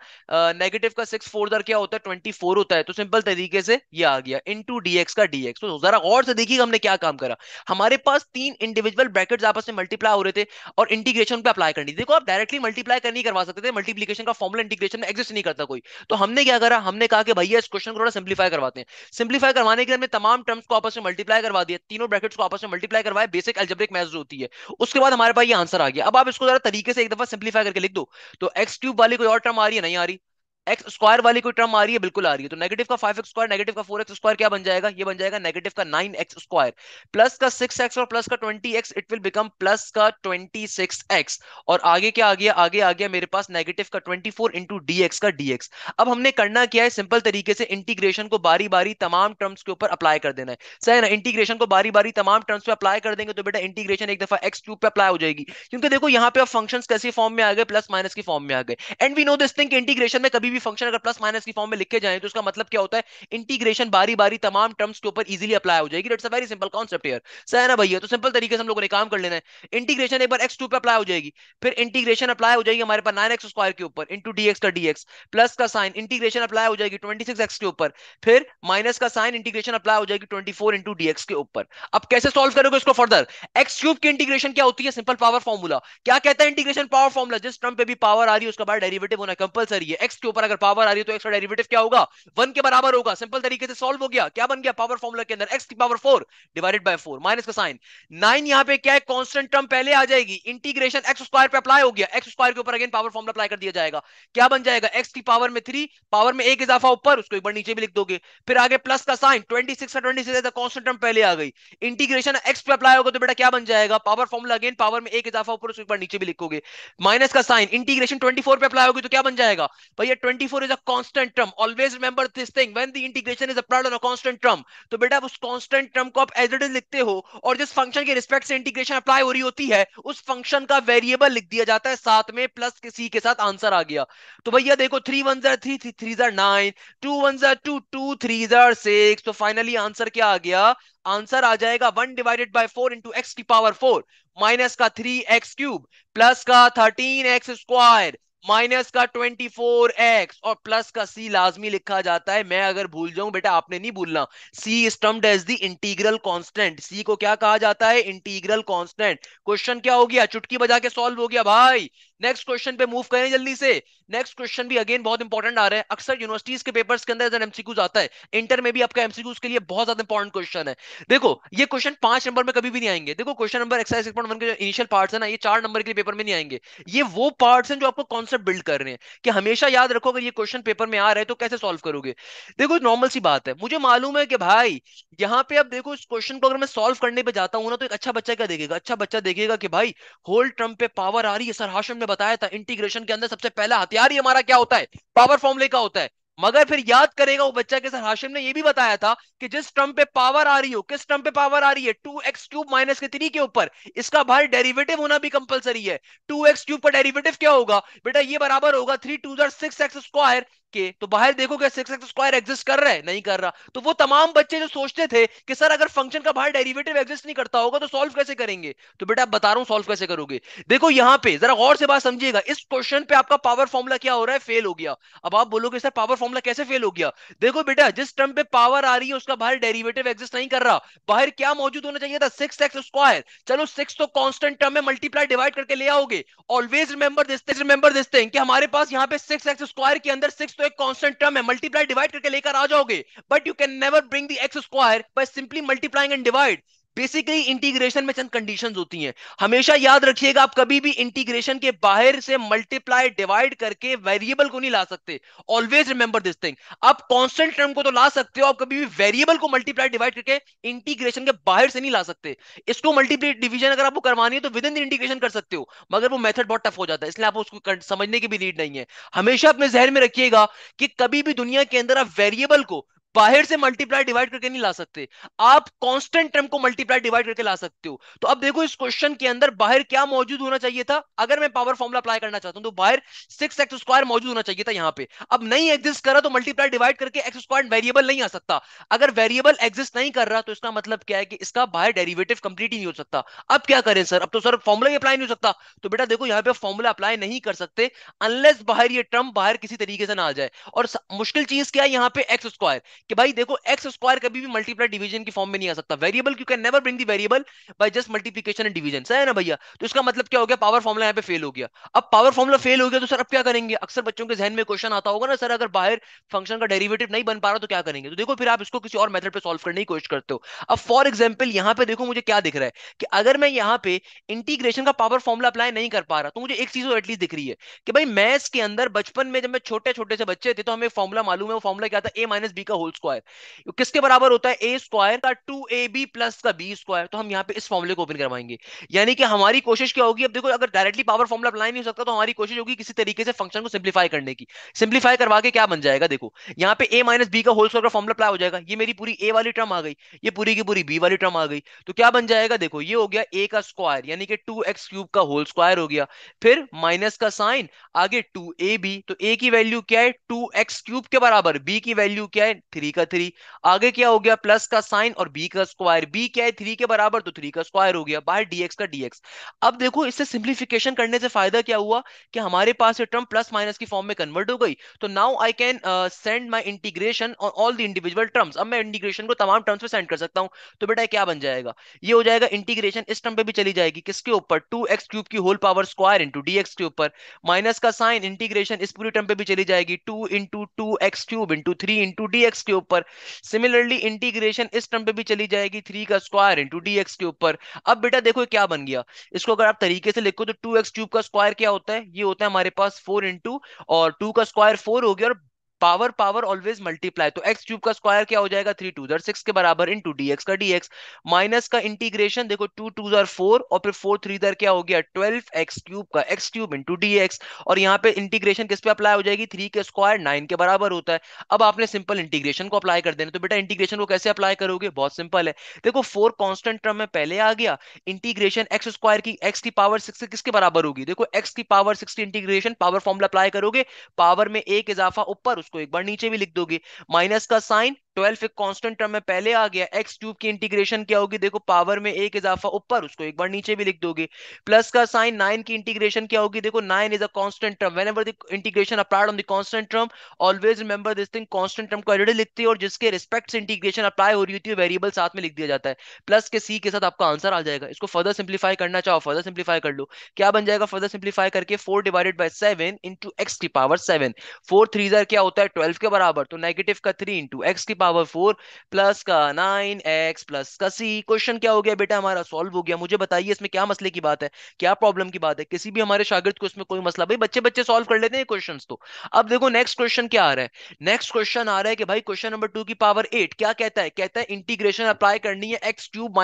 नेगेटिव का सिक्स फोर जार क्या होता है, ट्वेंटी फोर होता है। तो सिंपल तरीके से ये आ गया इंटू डीएक्स का डीएक्स। तो जरा गौर से देखिएगा हमने क्या काम करा, हमारे पास तीन इंडिविजुअल ब्रैकेट्स आपस में मल्टीप्लाई हो रहे थे और इंटीग्रेशन पे अप्लाई करनी थी। देखो आप डायरेक्टली मल्टीप्लाई कर नहीं करवा सकते थे, मल्टीप्लिकेशन का फॉर्मूला इंटीग्रेशन में एग्जिस्ट नहीं करता कोई। तो हमने क्या करा, हमने कहा कि भैया इस क्वेश्चन को थोड़ा सिंप्लीफाई करवाते हैं। सिंप्लीफाई करवाने के लिए हमने तमाम टर्म्स को आपस में मल्टीप्लाई करवा दिया, तीनों ब्रैकेट्स को आपस में मल्टीप्लाई करवाया, बेसिक अलजेब्रिक मैथ्स जो होती है। उसके बाद हमारे पास ये आंसर आ गया। अब आप इसको जरा तरीके से एक दफा सिंप्लीफाई करके लिख दो। तो एक्स क्यूब वाली कोई और टर्म आ रही है, नहीं आ रही। एक्स स्क्वायर वाली कोई टर्म आ रही है, बिल्कुल आ रही है। तो नेगेटिव का फाइव एक्स स्क्वायर नेगेटिव का फोर एक्स स्क्वायर क्या बन जाएगा, ये बन जाएगा नेगेटिव का नाइन एक्स स्क्वायर प्लस का सिक्स एक्स और प्लस का twenty x it will become plus का ट्वेंटी सिक्स एक्स। और आगे क्या आ गया, आगे आ गया मेरे पास नेगेटिव का twenty four into d x का डी एक्स। अब हमने करना क्या है, सिंपल तरीके से इंटीग्रेशन को बारी बारी तमाम टर्म्स के ऊपर अप्लाई कर देना है, सही है ना। इंटीग्रेशन को बारी बारी तमाम टर्म्स पे अप्लाई कर देंगे तो बेटा इंटीग्रेशन एक दफा एक्स क्यूब पे अप्लाई हो जाएगी, क्योंकि देखो यहाँ पे अब फंक्शंस कैसी फॉर्म में आ गए, प्लस माइनस की फॉर्म में आ गए। And we know this thing, integration में कभी भी फंक्शन अगर प्लस माइनस की फॉर्म में लिखे जाए तो उसका मतलब क्या होता है, इंटीग्रेशन बारी बारी तमाम टर्म्स के ऊपर इजीली अप्लाई हो जाएगी। It's a very simple concept here, सही है ना भैया। तो सिंपल तरीके से हम लोगों ने काम कर लेना है, इंटीग्रेशन एक बार एक्स टू पे अप्लाई हो जाएगी, फिर इंटीग्रेशन अप्लाई हो जाएगी हमारे पास नाइन एक्स स्क्वायर के ऊपर इंटू डी एक्स का डी एक्स प्लस का साइन इंटीग्रेशन अप्लाई हो जाएगी ट्वेंटी सिक्स एक्स के ऊपर, फिर माइनस का साइन इंटीग्रेशन अप्लाई हो जाएगी twenty four into d x के ऊपर। अब कैसे सॉल्व करोगे इसको फर्दर, एक्स क्यूब की इंटीग्रेशन क्या होती है, सिंपल पावर फॉर्मूला। क्या कहता है इंटीग्रेशन पावर फॉर्मूला, जिस टर्म पे भी पावर आ रही है उसका बाहर डेरिवेटिव होना कंपलसरी है। एक्स के ऊपर अगर पावर आ रही है तो एक्स का डेरिवेटिव क्या होगा, वन के बराबर होगा। सिंपल तरीके से सॉल्व हो गया, क्या बन गया पावर फॉर्मूला के अंदर एक्स की power four divided by four minus का साइन नाइन, यहाँ पे क्या है कांस्टेंट टर्म पहले आ जाएगी, इंटीग्रेशन एक्स स्क्वायर पे अप्लाई हो गया, एक्स स्क्वायर के ऊपर अगेन पावर फॉर्मूला अप्लाई कर दिया जाएगा। क्या बन जाएगा, एक्स की पावर में थ्री, पावर में एक इजाफा ऊपर, उसको एक बार नीचे भी लिख दोगे, फिर आगे प्लस का साइन ट्वेंटी सिक्स का ट्वेंटी सिक्स कांस्टेंट टर्म पहले आ गई, इंटीग्रेशन एक्स पे अप्लाई होगा तो बेटा क्या बन जाएगा, पावर फॉर्मूला अगेन पावर में एक इजाफा ऊपर, उसको एक बार नीचे भी लिखोगे, माइनस का साइन इंटीग्रेशन ट्वेंटी फोर पे अप्लाई होगी तो क्या बन जाएगा भैया, twenty four is a constant term, always remember this thing when the integration is applied on a constant term. तो बेटा आप उस कांस्टेंट टर्म को आप एज इट इज लिखते हो, और जिस फंक्शन के रिस्पेक्ट से इंटीग्रेशन अप्लाई हो रही होती है उस फंक्शन का वेरिएबल लिख दिया जाता है साथ में, प्लस किसी के साथ आंसर आ गया। तो भैया देखो थ्री वन जार थ्री, थ्री थ्री जार नाइन, टू वन जार टू, टू थ्री जार सिक्स। तो फाइनली आंसर क्या आ गया, आंसर आ जाएगा one divided by four into x की पावर फोर माइनस का थ्री एक्स क्यूब प्लस का थर्टीन एक्स स्क्वायर माइनस का 24x और प्लस का c लाजमी लिखा जाता है। मैं अगर भूल जाऊं बेटा आपने नहीं भूलना। c is termed as the integral constant. c को क्या कहा जाता है? Integral constant. क्वेश्चन क्या हो गया? चुटकी बजा के सॉल्व हो गया भाई। नेक्स्ट क्वेश्चन पे मूव करें जल्दी से। नेक्स्ट क्वेश्चन भी अगेन बहुत इंपॉर्टेंट आ रहा है, अक्सर यूनिवर्सिटीज के पेपर्स के अंदर एमसीक्यूज आता है, इंटर में भी आपका एमसीक्यूज के लिए बहुत ज्यादा इंपॉर्टेंट क्वेश्चन है। देखो ये क्वेश्चन 5 नंबर में कभी भी नहीं आएंगे। देखो क्वेश्चन नंबर एक्सरसाइज 6.1 के जो इनिशियल पार्ट्स है ना, ये 4 नंबर के लिए पेपर में नहीं आएंगे। ये वो पार्ट्स हैं जो आपको कॉन्सेप्ट बिल्ड कर रहे हैं, कि हमेशा याद रखो अगर ये क्वेश्चन पेपर में आ रहा है तो कैसे सॉल्व करोगे। देखो नॉर्मल सी बात है, मुझे मालूम है कि भाई यहाँ पे अब देखो इस क्वेश्चन को अगर मैं सॉल्व करने पे जाता हूं ना, तो एक अच्छा बच्चा क्या देखेगा? अच्छा बच्चा देखेगा कि भाई होल टर्म पे पावर आ रही है। सर हाशिम ने बताया था इंटीग्रेशन के अंदर सबसे पहला हथियार ही हमारा क्या होता है? पावर फॉर्मूले का होता है। मगर फिर याद करेगा वो बच्चा के सर हाशिम ने ये भी बताया था कि जिस टर्म पे पावर आ रही हो, किस टर्म पे पावर आ रही है? 2x क्यूब माइनस के 3 के ऊपर, इसका भाई डेरिवेटिव होना भी कंपलसरी है। 2x क्यूब का डेरिवेटिव क्या होगा बेटा? ये बराबर होगा 3 2 6 x स्क्वायर के। तो बाहर देखो क्या 6x स्क्वायर एग्जिस्ट कर रहा है? नहीं कर रहा। तो वो तमाम बच्चे जो सोचते थे कि सर अगर फंक्शन का बाहर डेरिवेटिव एग्जिस्ट नहीं करता होगा तो सॉल्व कैसे करेंगे, तो बेटा बता रहा हूं सॉल्व कैसे करोगे। देखो यहां पे जरा गौर से बात समझिएगा, इस क्वेश्चन पे आपका पावर फॉर्मूला क्या हो रहा है? फेल हो गया। अब आप बोलोगे सर पावर फॉर्मूला कैसे फेल हो गया? देखो बेटा जिस टर्म पे पावर आ रही है उसका बाहर डेरिवेटिव एग्जिस्ट नहीं कर रहा। बाहर क्या मौजूद होना चाहिए था? 6x square. चलो 6 तो कांस्टेंट टर्म में मल्टीप्लाई डिवाइड करके ले आओगे। ऑलवेज रिमेंबर दिस थिंग कि हमारे पास यहाँ पे 6x स्क्वायर के अंदर 6 तो एक कांस्टेंट टर्म है, मल्टीप्लाई डिवाइड करके लेकर आ जाओगे। But you can never bring the x square by simply multiplying and divide. Basically integration में चंद कंडीशंस होती हैं, हमेशा याद रखिएगा। आप कभी भी इंटीग्रेशन के बाहर से मल्टीप्लाई डिवाइड करके वेरिएबल को नहीं ला सकते। Always remember this thing. आप कांस्टेंट टर्म को तो ला सकते हो, आप कभी भी वेरिएबल को मल्टीप्लाई डिवाइड करके इंटीग्रेशन के बाहर से नहीं ला सकते। इसको मल्टीप्लाई डिवीजन अगर आपको करवानी है तो विद इन द इंटीग्रेशन कर सकते हो, मगर वो मेथड बहुत टफ हो जाता है, इसलिए आपको उसको समझने की भी नीड नहीं है। हमेशा अपने जहन में रखिएगा कि कभी भी दुनिया के अंदर आप वेरिएबल को बाहर से मल्टीप्लाई डिवाइड करके नहीं ला सकते, आप कांस्टेंट टर्म को मल्टीप्लाई डिवाइड करके ला सकते हो। तो अब देखो इस क्वेश्चन के अंदर बाहर क्या मौजूद होना चाहिए था? अगर मैं पावर फॉर्मूला अप्लाई करना चाहता हूं तो बाहर 6x स्क्वायर मौजूद होना चाहिए था यहाँ पे। अब नहीं एग्जिस्ट करा तो मल्टीप्लाई डिवाइड करके एक्स स्क्वायर वेरिएबल नहीं आ सकता। अगर वेरिएबल एग्जिस्ट नहीं कर रहा तो इसका मतलब क्या है कि इसका बाहर डेरिवेटिव कंप्लीट ही नहीं हो सकता। अब क्या करें सर? अब तो सर फॉर्मूला ही अप्लाई नहीं हो सकता। तो बेटा देखो यहाँ पे फॉर्मूला अप्लाई नहीं कर सकते अनलेस बाहर ये टर्म बाहर किसी तरीके से ना आ जाए। और मुश्किल चीज क्या है यहाँ पे? X square. कि भाई देखो एक्स स्क्वायर कभी भी मल्टीप्लाई डिवीजन की फॉर्म में नहीं आ सकता। Variable you can never bring the variable by just multiplication and division, सही है ना भैया? तो इसका मतलब क्या हो गया? पावर फॉर्मूला यहाँ पे फेल हो गया। अब पावर फॉर्मूला फेल हो गया तो सर अब क्या करेंगे? अक्सर बच्चों के जहन में क्वेश्चन आता होगा ना, सर अगर बाहर फंक्शन का डेरिवेटिव नहीं बन पा रहा तो क्या करेंगे? तो देखो फिर आप इसको किसी और मेथड पे सॉल्व करने की कोशिश करते हो। अब फॉर एग्जांपल यहाँ पे देखो मुझे क्या दिख रहा है कि अगर मैं यहाँ पे इंटीग्रेशन का पावर फॉर्मूला अप्लाई नहीं कर पा रहा तो मुझे एक चीज तो एटलीस्ट दिख रही है कि भाई मैथ्स के अंदर बचपन में जब मैं छोटे छोटे से बच्चे थे तो हमें फॉर्मूला मालूम है। वो फॉर्मूला क्या था? ए माइनस बी का होल स्क्वायर किसके बराबर होता है? ए स्क्वायर का 2ab प्लस का बी स्क्वायर। तो हम यहाँ पे इस फॉर्मूले को ओपन करवाएंगे। यानी कि हमारी कोशिश क्या होगी? अब देखो अगर डायरेक्टली पावर फॉर्मूला अप्लाई नहीं हो सकता तो हमारी कोशिश होगी किसी तरीके से फंक्शन को सिंप्लीफाई करने की। सिंप्लीफाई करवा के क्या बन जाएगा? देखो यहाँ पे ए माइनस बी का होल स्क्वायर का फॉर्मूला अप्लाई हो जाएगा। ये मेरी पूरी ए वाली टर्म आ गई, ये पूरी की पूरी बी वाली टर्म आ गई। तो क्या बन जाएगा? देखो ये हो गया ए का स्क्वायर यानी कि 2x क्यूब का होल स्क्वायर हो गया, फिर माइनस का साइन, आगे 2ab। तो a की वैल्यू क्या है? 2x क्यूब के बराबर। b की वैल्यू क्या है? 3 का 3। आगे क्या हो गया? प्लस का साइन और b का स्क्वायर। b क्या है? 3 के बराबर, तो 3 का स्क्वायर हो गया, बाहर dx का dx। अब देखो इससे सिंप्लीफिकेशन करने से फायदा क्या हुआ कि हमारे पास ये टर्म प्लस माइनस की फॉर्म में कन्वर्ट हो गई। तो now I can send my integration on all the individual terms. अब मैं इंटीग्रेशन को तमाम टर्म्स पे सेंड कर सकता हूं। तो बेटा क्या बन जाएगा? ये हो जाएगा इंटीग्रेशन इस टर्म पे भी चली जाएगी, किसके ऊपर? 2x क्यूब की whole power square into dx के ऊपर, माइनस का साइन इंटीग्रेशन इस पूरी टर्म पे भी चली जाएगी, 2 into 2x cube into 3 into dx के ऊपर। सिमिलरली इंटीग्रेशन इस टर्म पे भी चली जाएगी, 3 का स्क्वायर इंटू dx के ऊपर। अब बेटा देखो क्या बन गया, इसको अगर आप तरीके से लिखो तो 2x क्यूब का स्क्वायर क्या होता है? ये होता है हमारे पास 4 इंटू, और 2 का स्क्वायर 4 हो गया, और पावर पावर ऑलवेज मल्टीप्लाई। तो एक्स क्यूब का स्क्वायर क्या हो जाएगा? 3 2 6 के बराबर इंटू डीएक्स का डीएक्स। माइनस का इंटीग्रेशन देखो 2 2 4 और फिर 4 3 क्या हो गया? 12x क्यूब का एक्स क्यूब इंटू डीएक्स। और यहाँ पे इंटीग्रेशन किस पे अप्लाई हो जाएगी? 3 के स्क्वायर 9 के बराबर होता है। अब आपने सिंपल इंटीग्रेशन को अप्लाई कर देना। तो बेटा इंटीग्रेशन को कैसे अप्लाई करोगे? बहुत सिंपल है। देखो 4 कांस्टेंट टर्म में पहले आ गया, इंटीग्रेशन एक्स स्क्वायर की एक्स की पावर 6 से किसके बराबर होगी? देखो एक्स की पावर 6 की इंटीग्रेशन पावर फॉर्मूला अप्लाई करोगे, पावर में एक इजाफा ऊपर, उसको एक बार नीचे भी लिख दोगे, माइनस का साइन 12 एक कांस्टेंट टर्म में पहले आ गया, एक्स क्यूब की इंटीग्रेशन क्या होगी, देखो पावर में एक इजाफा ऊपर, उसको एक बार नीचे भी लिख दोगे। प्लस का साइन, 9 की इंटीग्रेशन क्या होगी, देखो 9 is a constant term, whenever the integration applied on the constant term always remember this thing, constant term को ऑलरेडी लिखते हैं और जिसके रिस्पेक्ट से इंटीग्रेशन अप्लाई हो रही होती है वेरिएबल साथ में लिख दिया जाता है। प्लस के सी के साथ आपका आंसर आ जाएगा। इसको फर्दर सिंप्लीफाई करना चाहो फर्दर सिंप्लीफाई कर लो। क्या बन जाएगा फर्दर सिंप्लीफाई करके, 4/7 इंटू एक्स की पावर 7। 4 3 क्या होता है 12 के बराबर, तो नेगेटिव का 3 इंटू एक्स की पावर 4 प्लस का 9x प्लस का सी। क्वेश्चन क्या हो गया बेटा हमारा, सॉल्व हो गया। मुझे बताइए इसमें क्या मसले की बात है, क्या प्रॉब्लम की बात है, किसी भी हमारे शागिर्द को इसमें कोई मसला, भाई बच्चे बच्चे सॉल्व कर लेते हैं क्वेश्चंस तो। अब देखो नेक्स्ट क्वेश्चन क्या आ रहा है, नेक्स्ट क्वेश्चन आ रहा है कि भाई क्वेश्चन नंबर 2 की पावर 8 क्या कहता है, कहता है इंटीग्रेशन अप्लाई करनी है एक्स क्यूब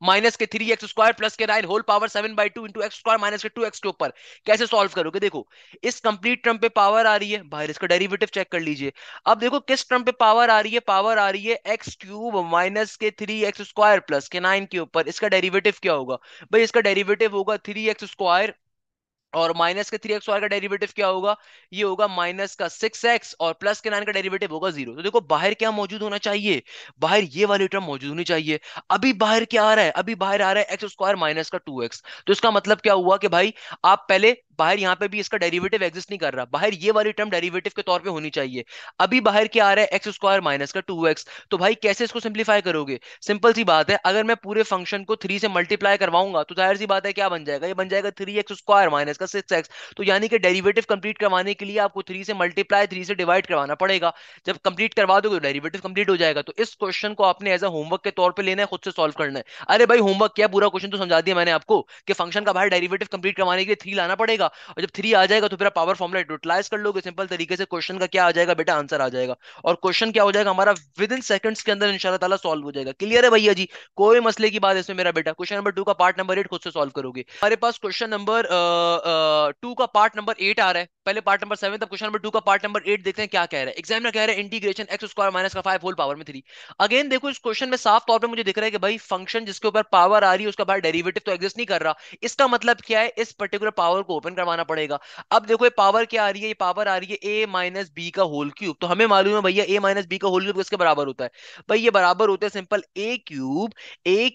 माइनस के 3x स्क्वायर प्लस के 9 whole power 7/2 into x square minus के 2x के ऊपर। कैसे सॉल्व करोगे, देखो इस कंप्लीट टर्म पे पावर आ रही है बाहर, इसका डेरिवेटिव चेक कर लीजिए। अब देखो किस टर्म पे पावर आ रही है, पावर आ रही है एक्स क्यूब माइनस के 3x स्क्वायर प्लस के 9 के ऊपर, इसका डेरिवेटिव क्या होगा, भाई इसका डेरिवेटिव होगा 3x स्क्वायर और माइनस के 3x स्क्वायर का डेरिवेटिव क्या होगा, ये होगा माइनस का 6x और प्लस के 9 का डेरिवेटिव होगा 0। तो देखो बाहर क्या मौजूद होना चाहिए, बाहर ये वाली टर्म मौजूद होनी चाहिए। अभी बाहर क्या आ रहा है, अभी बाहर आ रहा है एक्स स्क्वायर माइनस का 2x। तो इसका मतलब क्या हुआ कि भाई आप पहले बाहर यहां पे भी इसका डेरिवेटिव एग्जिस्ट नहीं कर रहा, बाहर ये वाली टर्म डेरिवेटिव के तौर पे होनी चाहिए। अभी बाहर क्या आ रहा है एक्स स्क्वायर माइनस का 2x। तो भाई कैसे इसको सिंप्लीफाई करोगे, सिंपल सी बात है, अगर मैं पूरे फंक्शन को 3 से मल्टीप्लाई करवाऊंगा तो जाहिर सी बात है क्या बन जाएगा, ये बन जाएगा 3x स्क्वायर माइनस का 6x। तो यानी कि डेरिवेटिव कंप्लीट करवाने के लिए आपको 3 से मल्टीप्लाई 3 से डिवाइड करवाना पड़ेगा। जब कंप्लीट करवा दोगे तो डेरिवेटिव कंप्लीट हो जाएगा। तो इस क्वेश्चन को आपने एज अ होमवर्क के तौर पे लेना है, खुद से सॉल्व करना है। अरे भाई होमवर्क क्या, पूरा क्वेश्चन तो समझा दिया मैंने आपको कि फंक्शन का बाहर डेरिवेटिव कंप्लीट करवाने के लिए 3 लाना पड़ेगा, और जब 3 आ जाएगा तो फिर आप पावर फॉर्मूला यूटिलाइज कर लोगे, सिंपल तरीके से क्वेश्चन का क्या आ जाएगा बेटा, आंसर आ जाएगा। और क्वेश्चन क्या हो जाएगा हमारा, विद इन सेकंड्स के अंदर इंशाल्लाह ताला सॉल्व हो जाएगा। क्लियर है भैया जी, कोई मसले की बात है इसमें मेरा बेटा। क्वेश्चन नंबर 2 का पार्ट नंबर 8 खुद से सॉल्व करोगे। हमारे पास क्वेश्चन नंबर 2 का पार्ट नंबर 8 आ रहा है, पहले पार्ट नंबर 7 तब क्वेश्चन नंबर 2 का पार्ट नंबर 8 देखते हैं क्या कह रहा है। एग्जामिनर कह रहा है इंटीग्रेशन एक्स स्क्वायर माइनस का 5 होल पावर में 3। अगेन देखो इस क्वेश्चन में साफ तौर पे मुझे दिख रहा है कि भाई फंक्शन जिसके ऊपर पावर आ रही है उसका बाहर डेरिवेटिव तो एग्जिस्ट नहीं कर रहा। इसका मतलब क्या है, इस पर्टिकुलर पावर को ओपन करवाना पड़ेगा। अब देखो ये पावर क्या आ रही है, ये पावर आ रही है a माइनस बी का होल क्यूब। तो हमें मालूम है भैया a माइनस बी का होल क्यूब किसके बराबर होता है, भाई ये बराबर होता है सिंपल a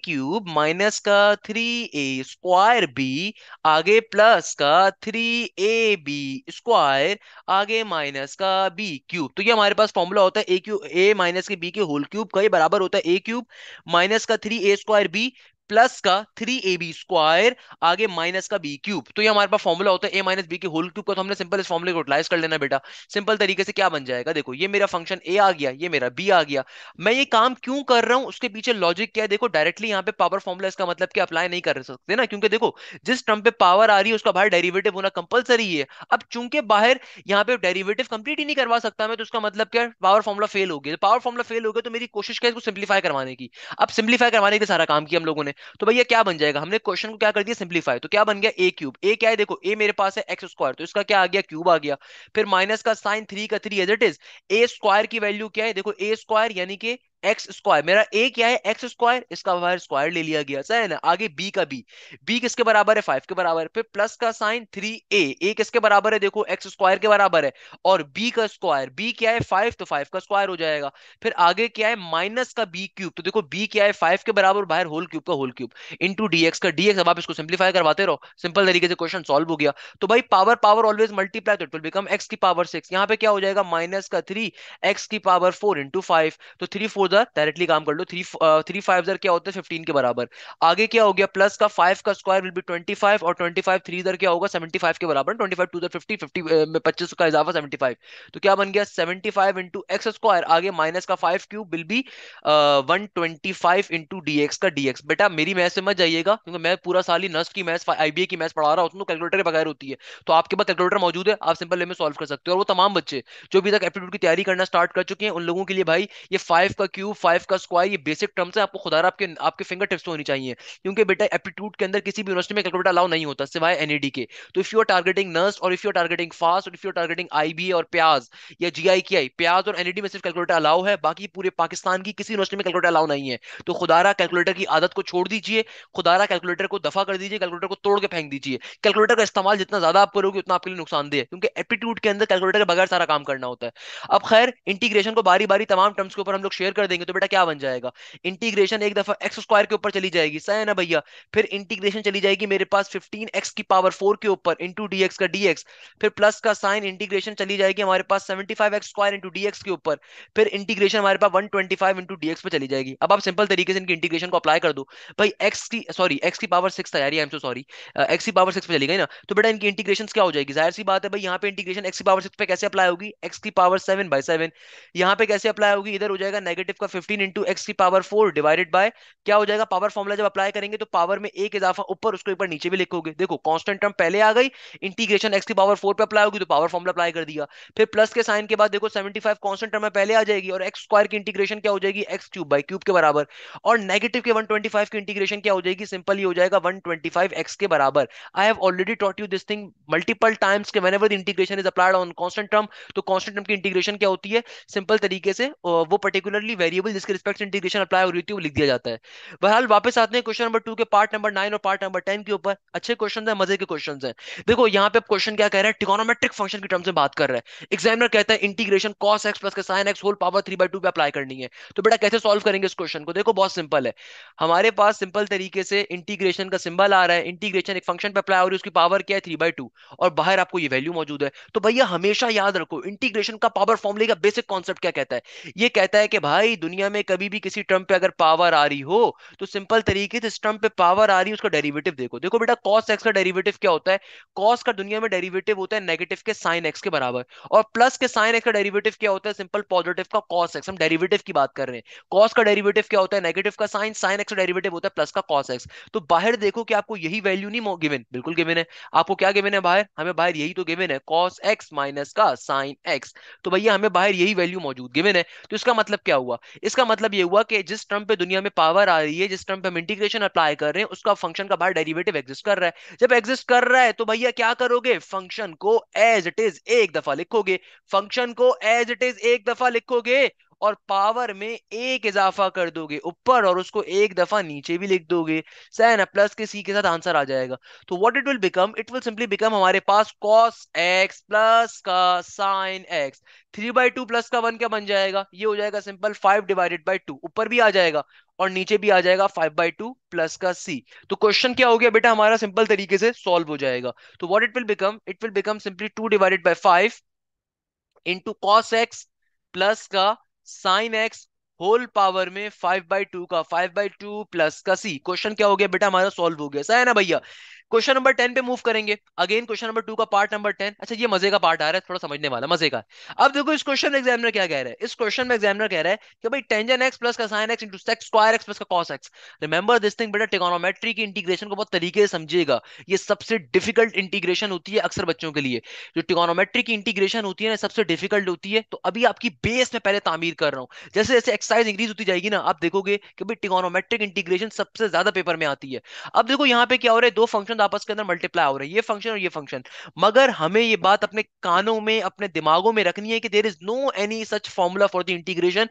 क्यूब माइनस का 3a स्क्वायर b, आगे प्लस का 3ab स्क्वायर, आगे माइनस का बी क्यूब। तो ये हमारे पास फॉर्मूला होता है ए माइनस के बी के होल क्यूब का, ये बराबर होता है a क्यूब माइनस का 3a स्क्वायर b प्लस का 3ab स्क्वायर, आगे माइनस का बी क्यूब। तो ये हमारे पास फॉर्मूला होता है ए माइनस बी के होल क्यूब का। तो हमने सिंपल इस फॉर्मूले को यूटिलाइज कर लेना बेटा। सिंपल तरीके से क्या बन जाएगा, देखो ये मेरा फंक्शन ए आ गया, ये मेरा बी आ गया। मैं ये काम क्यों कर रहा हूं उसके पीछे लॉजिक क्या है, देखो डायरेक्टली यहाँ पे पावर फॉर्मूला इसका मतलब क्या अप्लाई नहीं कर सकते ना, क्योंकि देखो जिस टर्म पे पावर आ रही है उसका बाहर डेरिवेटिव होना कंपलसरी है। अब चूंकि बाहर यहाँ पे डेरिवेटिव कंप्लीट ही नहीं करवा सकता मैं, तो उसका मतलब क्या, पावर फॉर्मूला फेल हो गया। पावर फॉर्मूला फेल हो गया तो मेरी कोशिश क्या है इसको सिंप्लीफाई करवाने की। अब सिंप्लीफाई करवाने के लिए सारा काम किया हम लोगों ने। तो भैया क्या बन जाएगा, हमने क्वेश्चन को क्या कर दिया सिंप्लीफाई, तो क्या बन गया ए क्यूब, ए क्या है देखो ए मेरे पास है एक्स स्क्वायर, तो इसका क्या आ गया क्यूब आ गया, फिर माइनस का साइन 3 का 3 as it is. A square की वैल्यू क्या है, देखो ए स्क्वायर यानी कि एक्स स्क्वायर, मेरा ए क्या है एक्स स्क्वायर, इसका बाहर स्क्वायर ले लिया गया, सही है ना। आगे बी का बी, बी किसके बराबर है 5 के बराबर है, फिर प्लस का साइन 3a, ए किसके बराबर है देखो एक्स स्क्वायर के बराबर है, और बी का स्क्वायर, बी क्या है 5, तो 5 का स्क्वायर हो जाएगा। फिर आगे क्या है माइनस का बी क्यूब, तो देखो बी क्या है 5 के बराबर और बाहर होल क्यूब का होल क्यूब, इंटू डीएक्स का डीएक्स। अब आप इसको सिंप्लीफाई करवाते रहो, सिंपल तरीके से क्वेश्चन सॉल्व हो गया। तो भाई पावर पावर ऑलवेज मल्टीप्लाई, तो इट विल बिकम एक्स की पावर 6। यहाँ पे क्या हो जाएगा माइनस का 3 एक्स की पावर 4 इंटू 5, तो 3 4 जार डायरेक्टली काम कर लो, 3 5 जार क्या होता है 15 के बराबर। आगे क्या हो गया प्लस का 5 का स्क्वायर विल बी 25, और 25 3 जार क्या होगा 75 के बराबर, 25 2 जार 50, 50 में 25 का इजाफा 75। तो क्या बन गया 75 इंटू एक्स स्क्वायर, आगे माइनस का 5 cube will be 125 into dx का डीएक्स। बेटा मेरी मैथ से मत जाइएगा क्योंकि मैं पूरा साल ही नस्ट की मैथ आईबीए की मैथ पढ़ा रहा हूँ, तो कैलकुलेटर के बगैर होती है। तो आपके पास कैलकुलेटर मौजूद है, आप सिंपल वे में सॉल्व कर सकते हो। और वो तमाम बच्चे जो अभी तक एप्टीट्यूड की तैयारी करना स्टार्ट कर चुके हैं उन लोगों के लिए भाई ये 5 का क्यूब क्यूब 5 का स्क्वायर, ये बेसिक टर्म्स है, आपको खुदारा आपके आपके फिंगर टिप्स पे होनी चाहिए, क्योंकि बेटा एप्टीट्यूड के अंदर किसी भी यूनिवर्सिटी में कैलकुलेटर अलाउ नहीं होता सिवाय एनईडी के। तो if you are targeting nurse और if you are targeting fast और if you are targeting IB और प्याज या जीआई की आई, प्याज और एनईडी में सिर्फ कैलकुलेटर अलाउ है, बाकी पूरे पाकिस्तान की किसी यूनिवर्सिटी में कैलकुलेटर अलाउ नहीं है। तो खुदारा कैलकुलेटर की आदत को छोड़ दीजिए, खुदारा कैलकुलेटर को दफा कर दीजिए, कैलकुलेटर को तोड़ के फेंक दीजिए। कैलकुलेटर का इस्तेमाल जितना ज्यादा आप करोगे उतना आपके लिए नुकसानदेह है, क्योंकि एप्टीट्यूड के अंदर कैलकुलेटर के बगैर सारा काम करना होता है। अब खैर इंटीग्रेशन को बारी बारी तमाम टर्म्स के ऊपर हम लोग शेयर कर देंगे, तो बेटा क्या बन जाएगा, इंटीग्रेशन एक दफा एक्स स्क्वायर के ऊपर चली जाएगी, सही है ना भैया। फिर इंटीग्रेशन चली जाएगी मेरे पास 15x⁴ के ऊपर इंटू डीएक्स का डीएक्स। फिर प्लस का साइन इंटीग्रेशन चली जाएगी हमारे पास 75x² इंटू डीएक्स के ऊपर। फिर इंटीग्रेशन हमारे पास 125 इंटू डीएक्स पे चली जाएगी। अब आप सिंपल तरीके से इनकी इंटीग्रेशन को अप्लाई कर दो। भाई एक्स की पावर 6 था यार, I am so sorry, x की पावर 6 पे चली गई ना, तो बेटा इनकी इंटीग्रेशन क्या हो जाएगी, जाहिर सी बात है भाई, यहाँ पे इंटीग्रेशन एक्स की पावर 6 पे कैसे अप्लाई होगी, x⁴/7। यहाँ पे कैसे अप्लाई होगी, इधर हो जाएगा नेगेटिव का 15 इंटू x⁴ डिवाइडेड बाय क्या हो जाएगा, पावर फॉर्मूला जब अप्लाई करेंगे तो पावर में एक इजाफा ऊपर, उसको एक बार नीचे भी लिखोगे, देखो कांस्टेंट टर्म पहले आ गई, इंटीग्रेशन x⁴ पे अप्लाई होगी तो पावर फॉर्मूला अप्लाई कर दिया। फिर प्लस के साइन के बाद देखो 75 कांस्टेंट टर्म में पहले आ जाएगी, और एक्स स्क्वायर की इंटीग्रेशन क्या हो जाएगी, x³ के बराबर। और नेगेटिव के 125 की इंटीग्रेशन क्या हो जाएगी, सिंपल ही हो जाएगा 125x के बराबर। I have already taught you this thing multiple times के whenever the integration is applied on constant term, तो कांस्टेंट टर्म की इंटीग्रेशन क्या होती है, सिंपल तरीके से वो पर्टिकुलरली वेरिएबल जिसके रिस्पेक्ट से इंटीग्रेशन अप्लाई हो रही थी वो लिख दिया जाता है। बहरहाल वापस आते हैं क्वेश्चन नंबर 2 के पार्ट नंबर 9 और पार्ट नंबर 10 के ऊपर। अच्छे क्वेश्चन है, मजे के क्वेश्चन है। देखो यहाँ पे क्वेश्चन क्या कह रहा है, ट्रिगोनोमेट्रिक फंक्शन की टर्म्स में बात कर रहा है। एग्जामिनर कहता है integration cos x plus sin x whole power 3/2 पे अप्लाई करनी है। तो बेटा कैसे सॉल्व करेंगे इस क्वेश्चन को, देखो बहुत सिंपल है। हमारे पास सिंपल तरीके से इंटीग्रेशन का सिंबल आ रहा है, इंटीग्रेशन एक फंक्शन पे अप्लाई हो रही है, उसकी पावर क्या है 3/2, और बाहर आपको ये वैल्यू मौजूद है। तो भैया हमेशा याद रखो इंटीग्रेशन का पावर फॉर्मूले का बेसिक कॉन्सेप्ट क्या कहता है, ये कहता है कि भाई दुनिया में कभी भी किसी टर्म पे अगर पावर आ रही हो तो सिंपल तरीके से इस टर्म पे पावर आ रही है उसका डेरिवेटिव देखो। देखो बेटा cos x का डेरिवेटिव क्या होता है, cos का दुनिया में डेरिवेटिव होता है नेगेटिव के sin x के बराबर, और प्लस के sin x का डेरिवेटिव क्या होता है, सिंपल पॉजिटिव का cos x। हम डेरिवेटिव की बात कर रहे हैं, cos का डेरिवेटिव क्या होता है, नेगेटिव का sin x का डेरिवेटिव होता है प्लस का cos x। तो बाहर देखो कि आपको यही वैल्यू नहीं गिवन, बिल्कुल गिवन है। आपको क्या गिवन है बाहर, हमें बाहर यही तो गिवन है, cos x माइनस का sin x। तो भैया हमें बाहर यही वैल्यू मौजूद गिवन है। तो इसका मतलब क्या हुआ, इसका मतलब ये हुआ कि जिस टर्म पे दुनिया में पावर आ रही है, जिस टर्म पे हम इंटीग्रेशन अप्लाई कर रहे हैं, उसका फंक्शन का बाहर डेरिवेटिव एग्जिस्ट कर रहा है। जब एग्जिस्ट कर रहा है तो भैया क्या करोगे, फंक्शन को एज इट इज एक दफा लिखोगे, फंक्शन को एज इट इज एक दफा लिखोगे, और पावर में एक इजाफा कर दोगे ऊपर, और उसको एक दफा नीचे भी लिख दोगे, सही है ना, प्लस के सी के साथ आंसर आ जाएगा। तो what it will become, it will simply become हमारे पास cos x प्लस का sin x। 3/2 प्लस का 1 क्या बन जाएगा, ये हो जाएगा सिंपल 5/2, ऊपर भी आ जाएगा और नीचे भी आ जाएगा 5/2 प्लस का c। तो क्वेश्चन क्या हो गया बेटा हमारा, सिंपल तरीके से सॉल्व हो जाएगा। तो what it will become simply 2/5 into cos x plus का साइन एक्स होल पावर में 5/2 का 5/2 प्लस का सी। क्वेश्चन क्या हो गया बेटा हमारा, सॉल्व हो गया, सही है ना भैया। क्वेश्चन नंबर 10 पे मूव करेंगे, अगेन क्वेश्चन नंबर 2 का पार्ट नंबर 10। अच्छा ये मजे का पार्ट आ रहा है, थोड़ा समझने वाला मजे का। अब देखो इस क्वेश्चन में एग्जामिनर क्या कह रहा है, इस क्वेश्चन में एग्जामिनर कह रहा है कि भाई टेंजन एक्स प्लस का sine x into sec square x plus का cos x. Remember this thing बेटा, ट्रिगोनोमेट्री की इंटीग्रेशन को बहुत तरीके से समझिएगा, ये सबसे डिफिकल्ट इंटीग्रेशन होती है अक्सर बच्चों के लिए। जो ट्रिगोनोमेट्री की इंटीग्रेशन होती है ना सबसे डिफिकल्ट होती है। तो अभी आपकी बेस में पहले तामीर कर रहा हूं, जैसे जैसे एक्सरसाइज इंक्रीज होती जाएगी ना आप देखोगे कि भाई ट्रिगोनोमेट्रिक इंटीग्रेशन सबसे ज्यादा पेपर में आती है। अब देखो यहाँ पे क्या हो रहा है, दो फंक्शन आपस के अंदर मल्टीप्लाई हो रहे हैं, ये फंक्शन और ये फंक्शन। मगर हमें ये बात अपने कानों में अपने दिमागों में रखनी है कि there is no any such formula for the integration,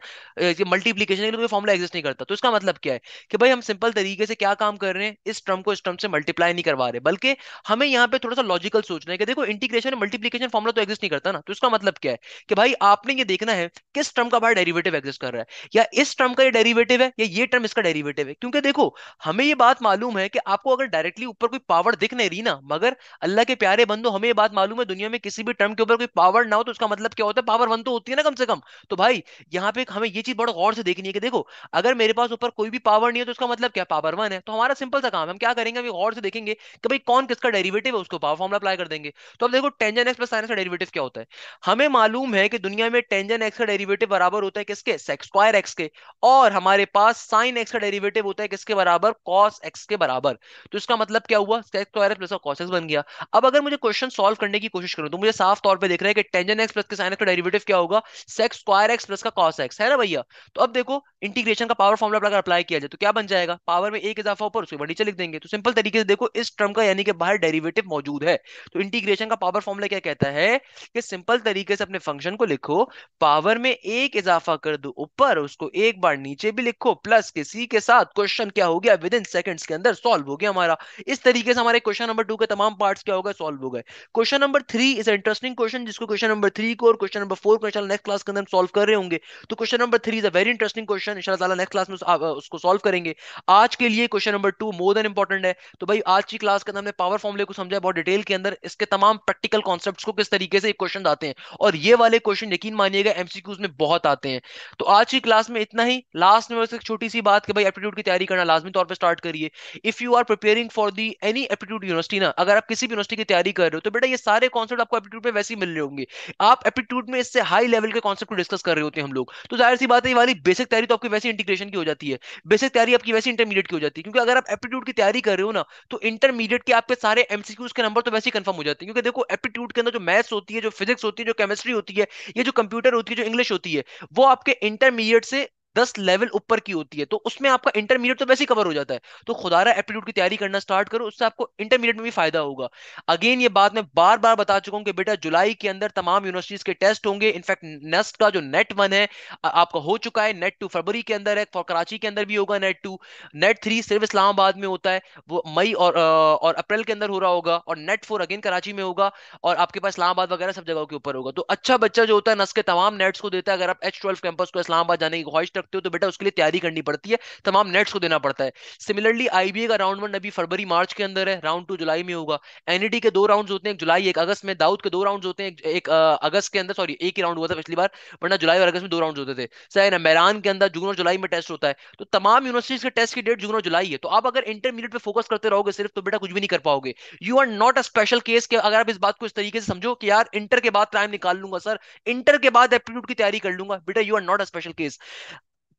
multiplication के लिए कोई फॉर्मूला एग्जिस्ट नहीं करता। तो इसका मतलब क्या है कि भाई हम सिंपल तरीके से क्या काम कर रहे हैं, इस टर्म को इस टर्म से मल्टीप्लाई नहीं करवा रहे, बल्कि हमें यहाँ पे थोड़ा सा लॉजिकल सोचना है कि देखो इंटीग्रेशन में मल्टीप्लीकेशन फॉर्मूला तो एग्जिस्ट नहीं करता ना। तो इसका मतलब क्या है कि भाई आपने ये देखना है किस टर्म का बाहर डेरिवेटिव एग्जिस्ट कर रहा है, या इस टर्म का ये डेरिवेटिव है या ये टर्म इसका डेरिवेटिव है। क्योंकि देखो हमें ये बात मालूम है कि आपको अगर डायरेक्टली ऊपर कोई पावर दिख नहीं रही ना, मगर अल्लाह के प्यारे बंदो हमें ये बात मालूम है दुनिया में किसी भी टर्म के ऊपर कोई पावर ना हो तो उसका मतलब क्या होता है, पावर 1 तो होती है ना कम से कम। तो भाई यहाँ पे हमें ये चीज बड़ा गौर से देखनी है कि देखो अगर मेरे पास ऊपर कोई भी पावर नहीं है तो उसका मतलब क्या, पावर 1 है। तो हमारा सिंपल सा काम है, हम क्या करेंगे, हम गौर से देखेंगे कि भाई कौन किसका डेरिवेटिव है, उसको पावर फॉर्मूला अप्लाई कर देंगे। तो अब देखो tangent x plus sine x का डेरिवेटिव क्या होता है, हमें मालूम है कि दुनिया में टेंजन एक्स का डेरिवेटिव बराबर होता है किसके, सेक स्क्वायर एक्स के, और हमारे पास साइन एक्स का डेरिवेटिव होता है किसके बराबर, कॉस एक्स के बराबर। तो इसका मतलब क्या हुआ, सेक स्क्वायर एक्स प्लस का कॉस एक्स बन गया। अब अगर मुझे क्वेश्चन सॉल्व करने की कोशिश करूं तो मुझे साफ तौर पे दिख रहा है कि टेंजेंट एक्स प्लस के साइन एक्स का डेरिवेटिव क्या होगा, सेक स्क्वायर एक्स प्लस का कॉस एक्स, है ना भैया। तो अब देखो इंटीग्रेशन का पावर फॉर्मुला अगर अप्लाई किया जाए तो क्या बन जाएगा, पावर में एक इजाफा ऊपर उसके ऊपर नीचे लिख देंगे। तो सिंपल तरीके से देखो इस टर्म का यानी कि बाहर डेरिवेटिव मौजूद है। तो इंटीग्रेशन का पावर फॉर्मुला क्या कहता है कि सिंपल तरीके से अपने फंक्शन को लिखो, पावर में एक इजाफा कर दो ऊपर, उसको एक बार नीचे भी लिखो, प्लस के सी के साथ क्वेश्चन क्या हो गया, विद इन सेकंड्स के अंदर सॉल्व हो गया हमारा। इस तरीके से हमारे क्वेश्चन नंबर 2 के तमाम पार्ट्स क्या हो गए, सॉल्व हो गए। Question number 3 is interesting question, जिसको क्वेश्चन नंबर 3 को और क्वेश्चन नंबर 4 को नेक्स्ट क्लास के अंदर सॉल्व कर रहे होंगे। तो question number 3 is a very interesting question, इंशाल्लाह ताला नेक्स्ट क्लास में उसको सॉल्व करेंगे। आज के लिए question number 2 more than important है। तो भाई आज की क्लास के अंदर हमने पावर फॉर्मूले को समझा बहुत डिटेल के अंदर, इसके तमाम प्रैक्टिकल कॉन्सेप्ट्स को किस तरीके से क्वेश्चन आते हैं, और ये वाले क्वेश्चन यकीन मानिएगा एमसीक्यूज में बहुत आते हैं। तो आज की क्लास में इतना ही। लास्ट में बस एक छोटी सी बात कि भाई एप्टीट्यूड की तैयारी करना लाजमी तौर पे स्टार्ट करिए। If you are preparing for the any aptitude university ना, अगर आप किसी भी यूनिवर्सिटी की तैयारी कर रहे हो तो बेटा ये सारे कॉन्सेप्ट आपको एप्टीट्यूड में वैसे ही मिल रहे होंगे। आप एप्टीट्यूड में इससे हाई लेवल के कॉन्सेप्ट को डिस्कस कर रहे होते हैं हम लोग, तो जाहिर सी बात है ये वाली बेसिक तैयारी तो आपकी वैसी इंटीग्रेशन की हो जाती है, बेसिक तैयारी आपकी वैसी इंटरमीडिएट की हो जाती है। क्योंकि अगर आप एप्टीट्यूड की तैयारी कर रहे हो ना तो इंटरमीडिएट के आपके सारे एमसीक्यूज के नंबर तो वैसे ही कंफर्म हो जाते हैं। क्योंकि देखो एप्टीट्यूड के अंदर जो मैथ्स होती है, जो फिजिक्स होती है, जो केमिस्ट्री होती है, ये जो कंप्यूटर होती है, जो इंग्लिश होती है, वो आपके इंटरमीडिएट से 10 लेवल ऊपर की होती है। तो उसमें आपका इंटरमीडिएट तो वैसे ही कवर हो जाता है। तो खुदारा एप्टीट्यूड की तैयारी करना स्टार्ट करो, उससे आपको इंटरमीडिएट में भी फायदा होगा। अगेन ये बात मैं बार बार बता चुका हूं कि बेटा जुलाई के अंदर तमाम यूनिवर्सिटीज के टेस्ट होंगे। इनफैक्ट नेस्ट का जो नेट 1 है आपका हो चुका है, नेट 2 फरवरी के अंदर है, फॉर कराची के अंदर भी होगा नेट 2। नेट 3 सिर्फ इस्लामाबाद में होता है, वो मई और अप्रैल के अंदर हो रहा होगा, और नेट 4 अगेन कराची में होगा, और आपके पास इस्लामाबाद वगैरह सब जगहों के ऊपर होगा। तो अच्छा बच्चा जो होता है नस के तमाम नेट्स को देता है। अगर आप H12 कैंपस को इस्लामाबाद जाने की ख्वाहिश रखते हो तो बेटा उसके लिए तैयारी करनी पड़ती है, तमाम नेट्स को देना पड़ता है। सिमिलरली आईबीए का राउंड 1 अभी फरवरी मार्च के अंदर है, राउंड 2 जुलाई में होगा। एनईटी के 2 राउंड होते हैं, एक जुलाई एक अगस्त में। दाऊद के 2 राउंड होते हैं, एक अगस्त के अंदर, सॉरी एक ही राउंड हुआ था पिछली बार, वरना जुलाई और अगस्त में 2 राउंड होते थे। सही ना, मेरान के अंदर जून और जुलाई में टेस्ट होता है। तो तमाम यूनिवर्सिटीज के टेस्ट की डेट जून और जुलाई है। तो आप अगर इंटरमीडिएट पे फोकस करते रहोगे सिर्फ तो बेटा कुछ भी नहीं कर पाओगे। You are not a special case के अगर आप इस बात को इस तरीके से समझो कि यार इंटर के बाद टाइम निकाल लूंगा सर, इंटर के बाद एप्टीट्यूड की तैयारी कर लूंगा, बेटा you are not a special case.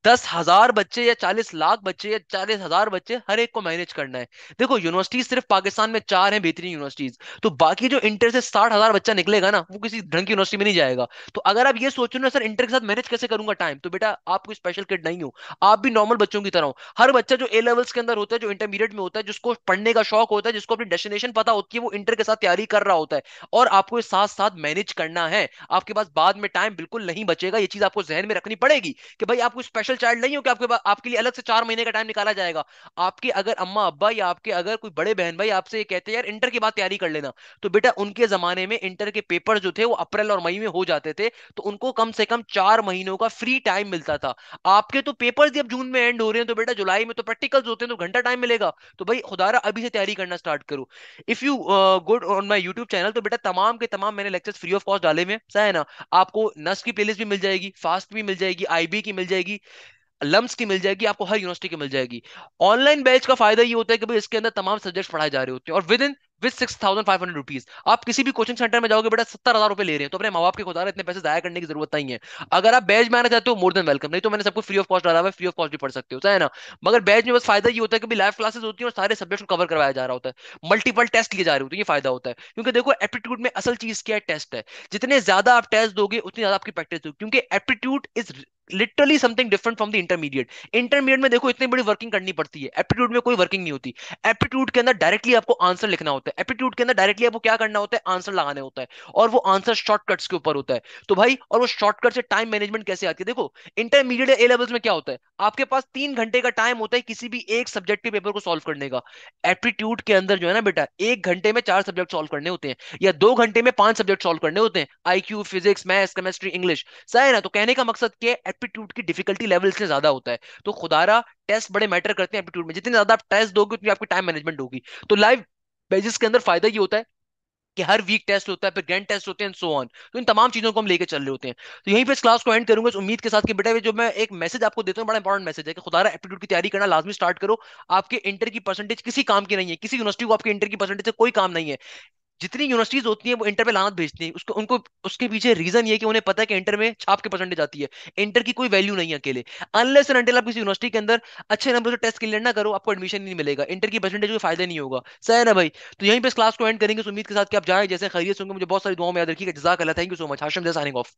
10,000 बच्चे या 40 लाख बच्चे या 40,000 बच्चे हर एक को मैनेज करना है। देखो यूनिवर्सिटीज सिर्फ पाकिस्तान में 4 हैं बेहतरीन यूनिवर्सिटीज, तो बाकी जो इंटर से 60,000 बच्चा निकलेगा ना वो किसी ढंग की यूनिवर्सिटी में नहीं जाएगा। तो अगर आप ये सोचो ना सर इंटर के साथ मैनेज कैसे करूंगा टाइम, तो बेटा आप कोई स्पेशल किड नहीं हो, आप भी नॉर्मल बच्चों की तरह हो। हर बच्चा जो ए लेवल्स के अंदर होता है, जो इंटरमीडिएट में होता है, जिसको पढ़ने का शौक होता है, जिसको अपनी डेस्टिनेशन पता होती है, वो इंटर के साथ तैयारी कर रहा होता है। और आपको साथ साथ मैनेज करना है, आपके पास बाद में टाइम बिल्कुल नहीं बचेगा। ये चीज आपको जहन में रखनी पड़ेगी कि भाई आप कोई स्पेशल चाइल्ड नहीं हो कि आपके लिए अलग से 4 महीने का टाइम निकाला जाएगा। आपके अगर अम्मा अब्बा या आपके अगर कोई बड़े बहन भाई आपसे ये कहते हैं यार इंटर के बाद तैयारी कर लेना, तो बेटा उनके जमाने में इंटर के पेपर जो थे वो अप्रैल और मई में हो जाते थे, तो उनको कम से कम 4 महीनों का फ्री टाइम मिलता था। आपके तो पेपर्स जब जून में एंड हो रहे हैं, तो बेटा जुलाई में तो प्रैक्टिकल्स होते हैं, तो घंटा टाइम मिलेगा। तो भाई खुदारा अभी से तैयारी करना स्टार्ट करो। If you good on my YouTube channel, तो बेटा तमाम के तमाम मैंने लेक्चर्स फ्री ऑफ कॉस्ट डाले हुए हैं, सही है ना। आपको नस की प्लेलिस्ट भी मिल जाएगी, फास्ट भी मिल जाएगी, आईबी की मिल जाएगी, लम्स की मिल जाएगी, आपको हर यूनिवर्सिटी की मिल जाएगी। ऑनलाइन बैच का फायदा ये होता है कि भाई इसके अंदर तमाम सब्जेक्ट पढ़ाए जा रहे होते हैं, और विद 6,500 रुपीज आप किसी भी कोचिंग सेंटर में जाओगे बेटा 70,000 रुपए ले रहे हैं, तो अपने माँ बाप के खुदा इतने पैसे जाया करने की जरूरत नहीं है। अगर आप बैच में आना चाहते हो मोर देन वेलकम, नहीं तो मैंने सबको फ्री ऑफ कॉस्ट डाला हुआ है, फ्री ऑफ कॉस्ट भी पढ़ सकते हो, है ना। मगर बैच में बस फायदा ये होता है कि लाइव क्लासेस होती है और सारे सब्जेक्ट को कवर करवाया जा रहा होता है, मल्टीपल टेस्ट लिए जा रहे होते हैं, ये फायदा होता है। क्योंकि देखो एप्टीट्यूड में असल चीज क्या है, टेस्ट है। जितने ज्यादा आप टेस्ट दोगे उतनी ज्यादा आपकी प्रैक्टिस होगी, क्योंकि aptitude is literally something different from the intermediate. Intermediate में देखो इतनी बड़ी वर्किंग करनी पड़ती है, एप्टीट्यूड में कोई वर्किंग नहीं होती। एप्टीट्यूड के अंदर डायरेक्टली आपको आंसर लिखना होता है, एप्टीट्यूड के अंदर डायरेक्टली आपको क्या करना होता है, आंसर लगाने होता है, और वो आंसर शॉर्टकट्स के ऊपर होता है। तो भाई और वो शॉर्टकट से टाइम मैनेजमेंट कैसे आती है, देखो इंटरमीडिएट ए लेवल्स में क्या होता है, आपके पास 3 घंटे का टाइम होता है किसी भी एक सब्जेक्ट के पेपर को सॉल्व करने का। एप्टीट्यूड के अंदर जो है ना बेटा 1 घंटे में 4 सब्जेक्ट सॉल्व करने होते हैं, या 2 घंटे में 5 सब्जेक्ट सॉल्व करने होते हैं, IQ, physics, maths, chemistry, English, सही है ना। तो कहने का मकसद क्या है, एप्टीट्यूड की डिफिकल्टी लेवल से ज्यादा होता है। तो खुदारा टेस्ट बड़े मैटर करते हैं एप्टीट्यूड में, जितने ज्यादा आप टेस्ट दोगे उतनी आपकी टाइम मैनेजमेंट होगी। तो लाइव बेसिस के अंदर फायदा ये होता है कि हर वीक टेस्ट होता है, फिर ग्रैंड टेस्ट होते हैं, सो ऑन। तो इन तमाम चीजों को हम लेके चल रहे होते हैं। तो यहीं पे इस क्लास को एंड करूंगा इस उम्मीद के साथ कि बेटा ये जो मैं एक मैसेज आपको देता हूँ बड़ा इंपॉर्टेंट मैसेज है कि खुदारा एप्टीट्यूड की तैयारी करना लाजमी स्टार्ट करो। आपके इंटर की परसेंटेज किसी काम की नहीं है, किसी यूनिवर्सिटी को आपके इंटर की परसेंटेज से कोई काम नहीं है। जितनी यूनिवर्सिटीज होती हैं वो इंटर पे लानत भेजती हैं उसको, उनको उसके पीछे रीजन ये है कि उन्हें पता है कि इंटर में छाप के परसेंटेज आती है। इंटर की कोई वैल्यू नहीं है अकेले, अनलेस एंड अनटिल आप किसी यूनिवर्सिटी के अंदर अच्छे नंबर से टेस्ट क्लियर ना करो, आपको एडमिशन नहीं मिलेगा, इंटर की परसेंटेज को फायदा नहीं होगा। सही है ना भाई? तो यहीं पे इस क्लास को एंड करेंगे इस उम्मीद के साथ कि आप जाए जैसे खैरियत होंगे, मुझे बहुत सारी दुआओं में याद रखिएगा। जज़ाक अल्लाह, thank you so much. Hashim signing of.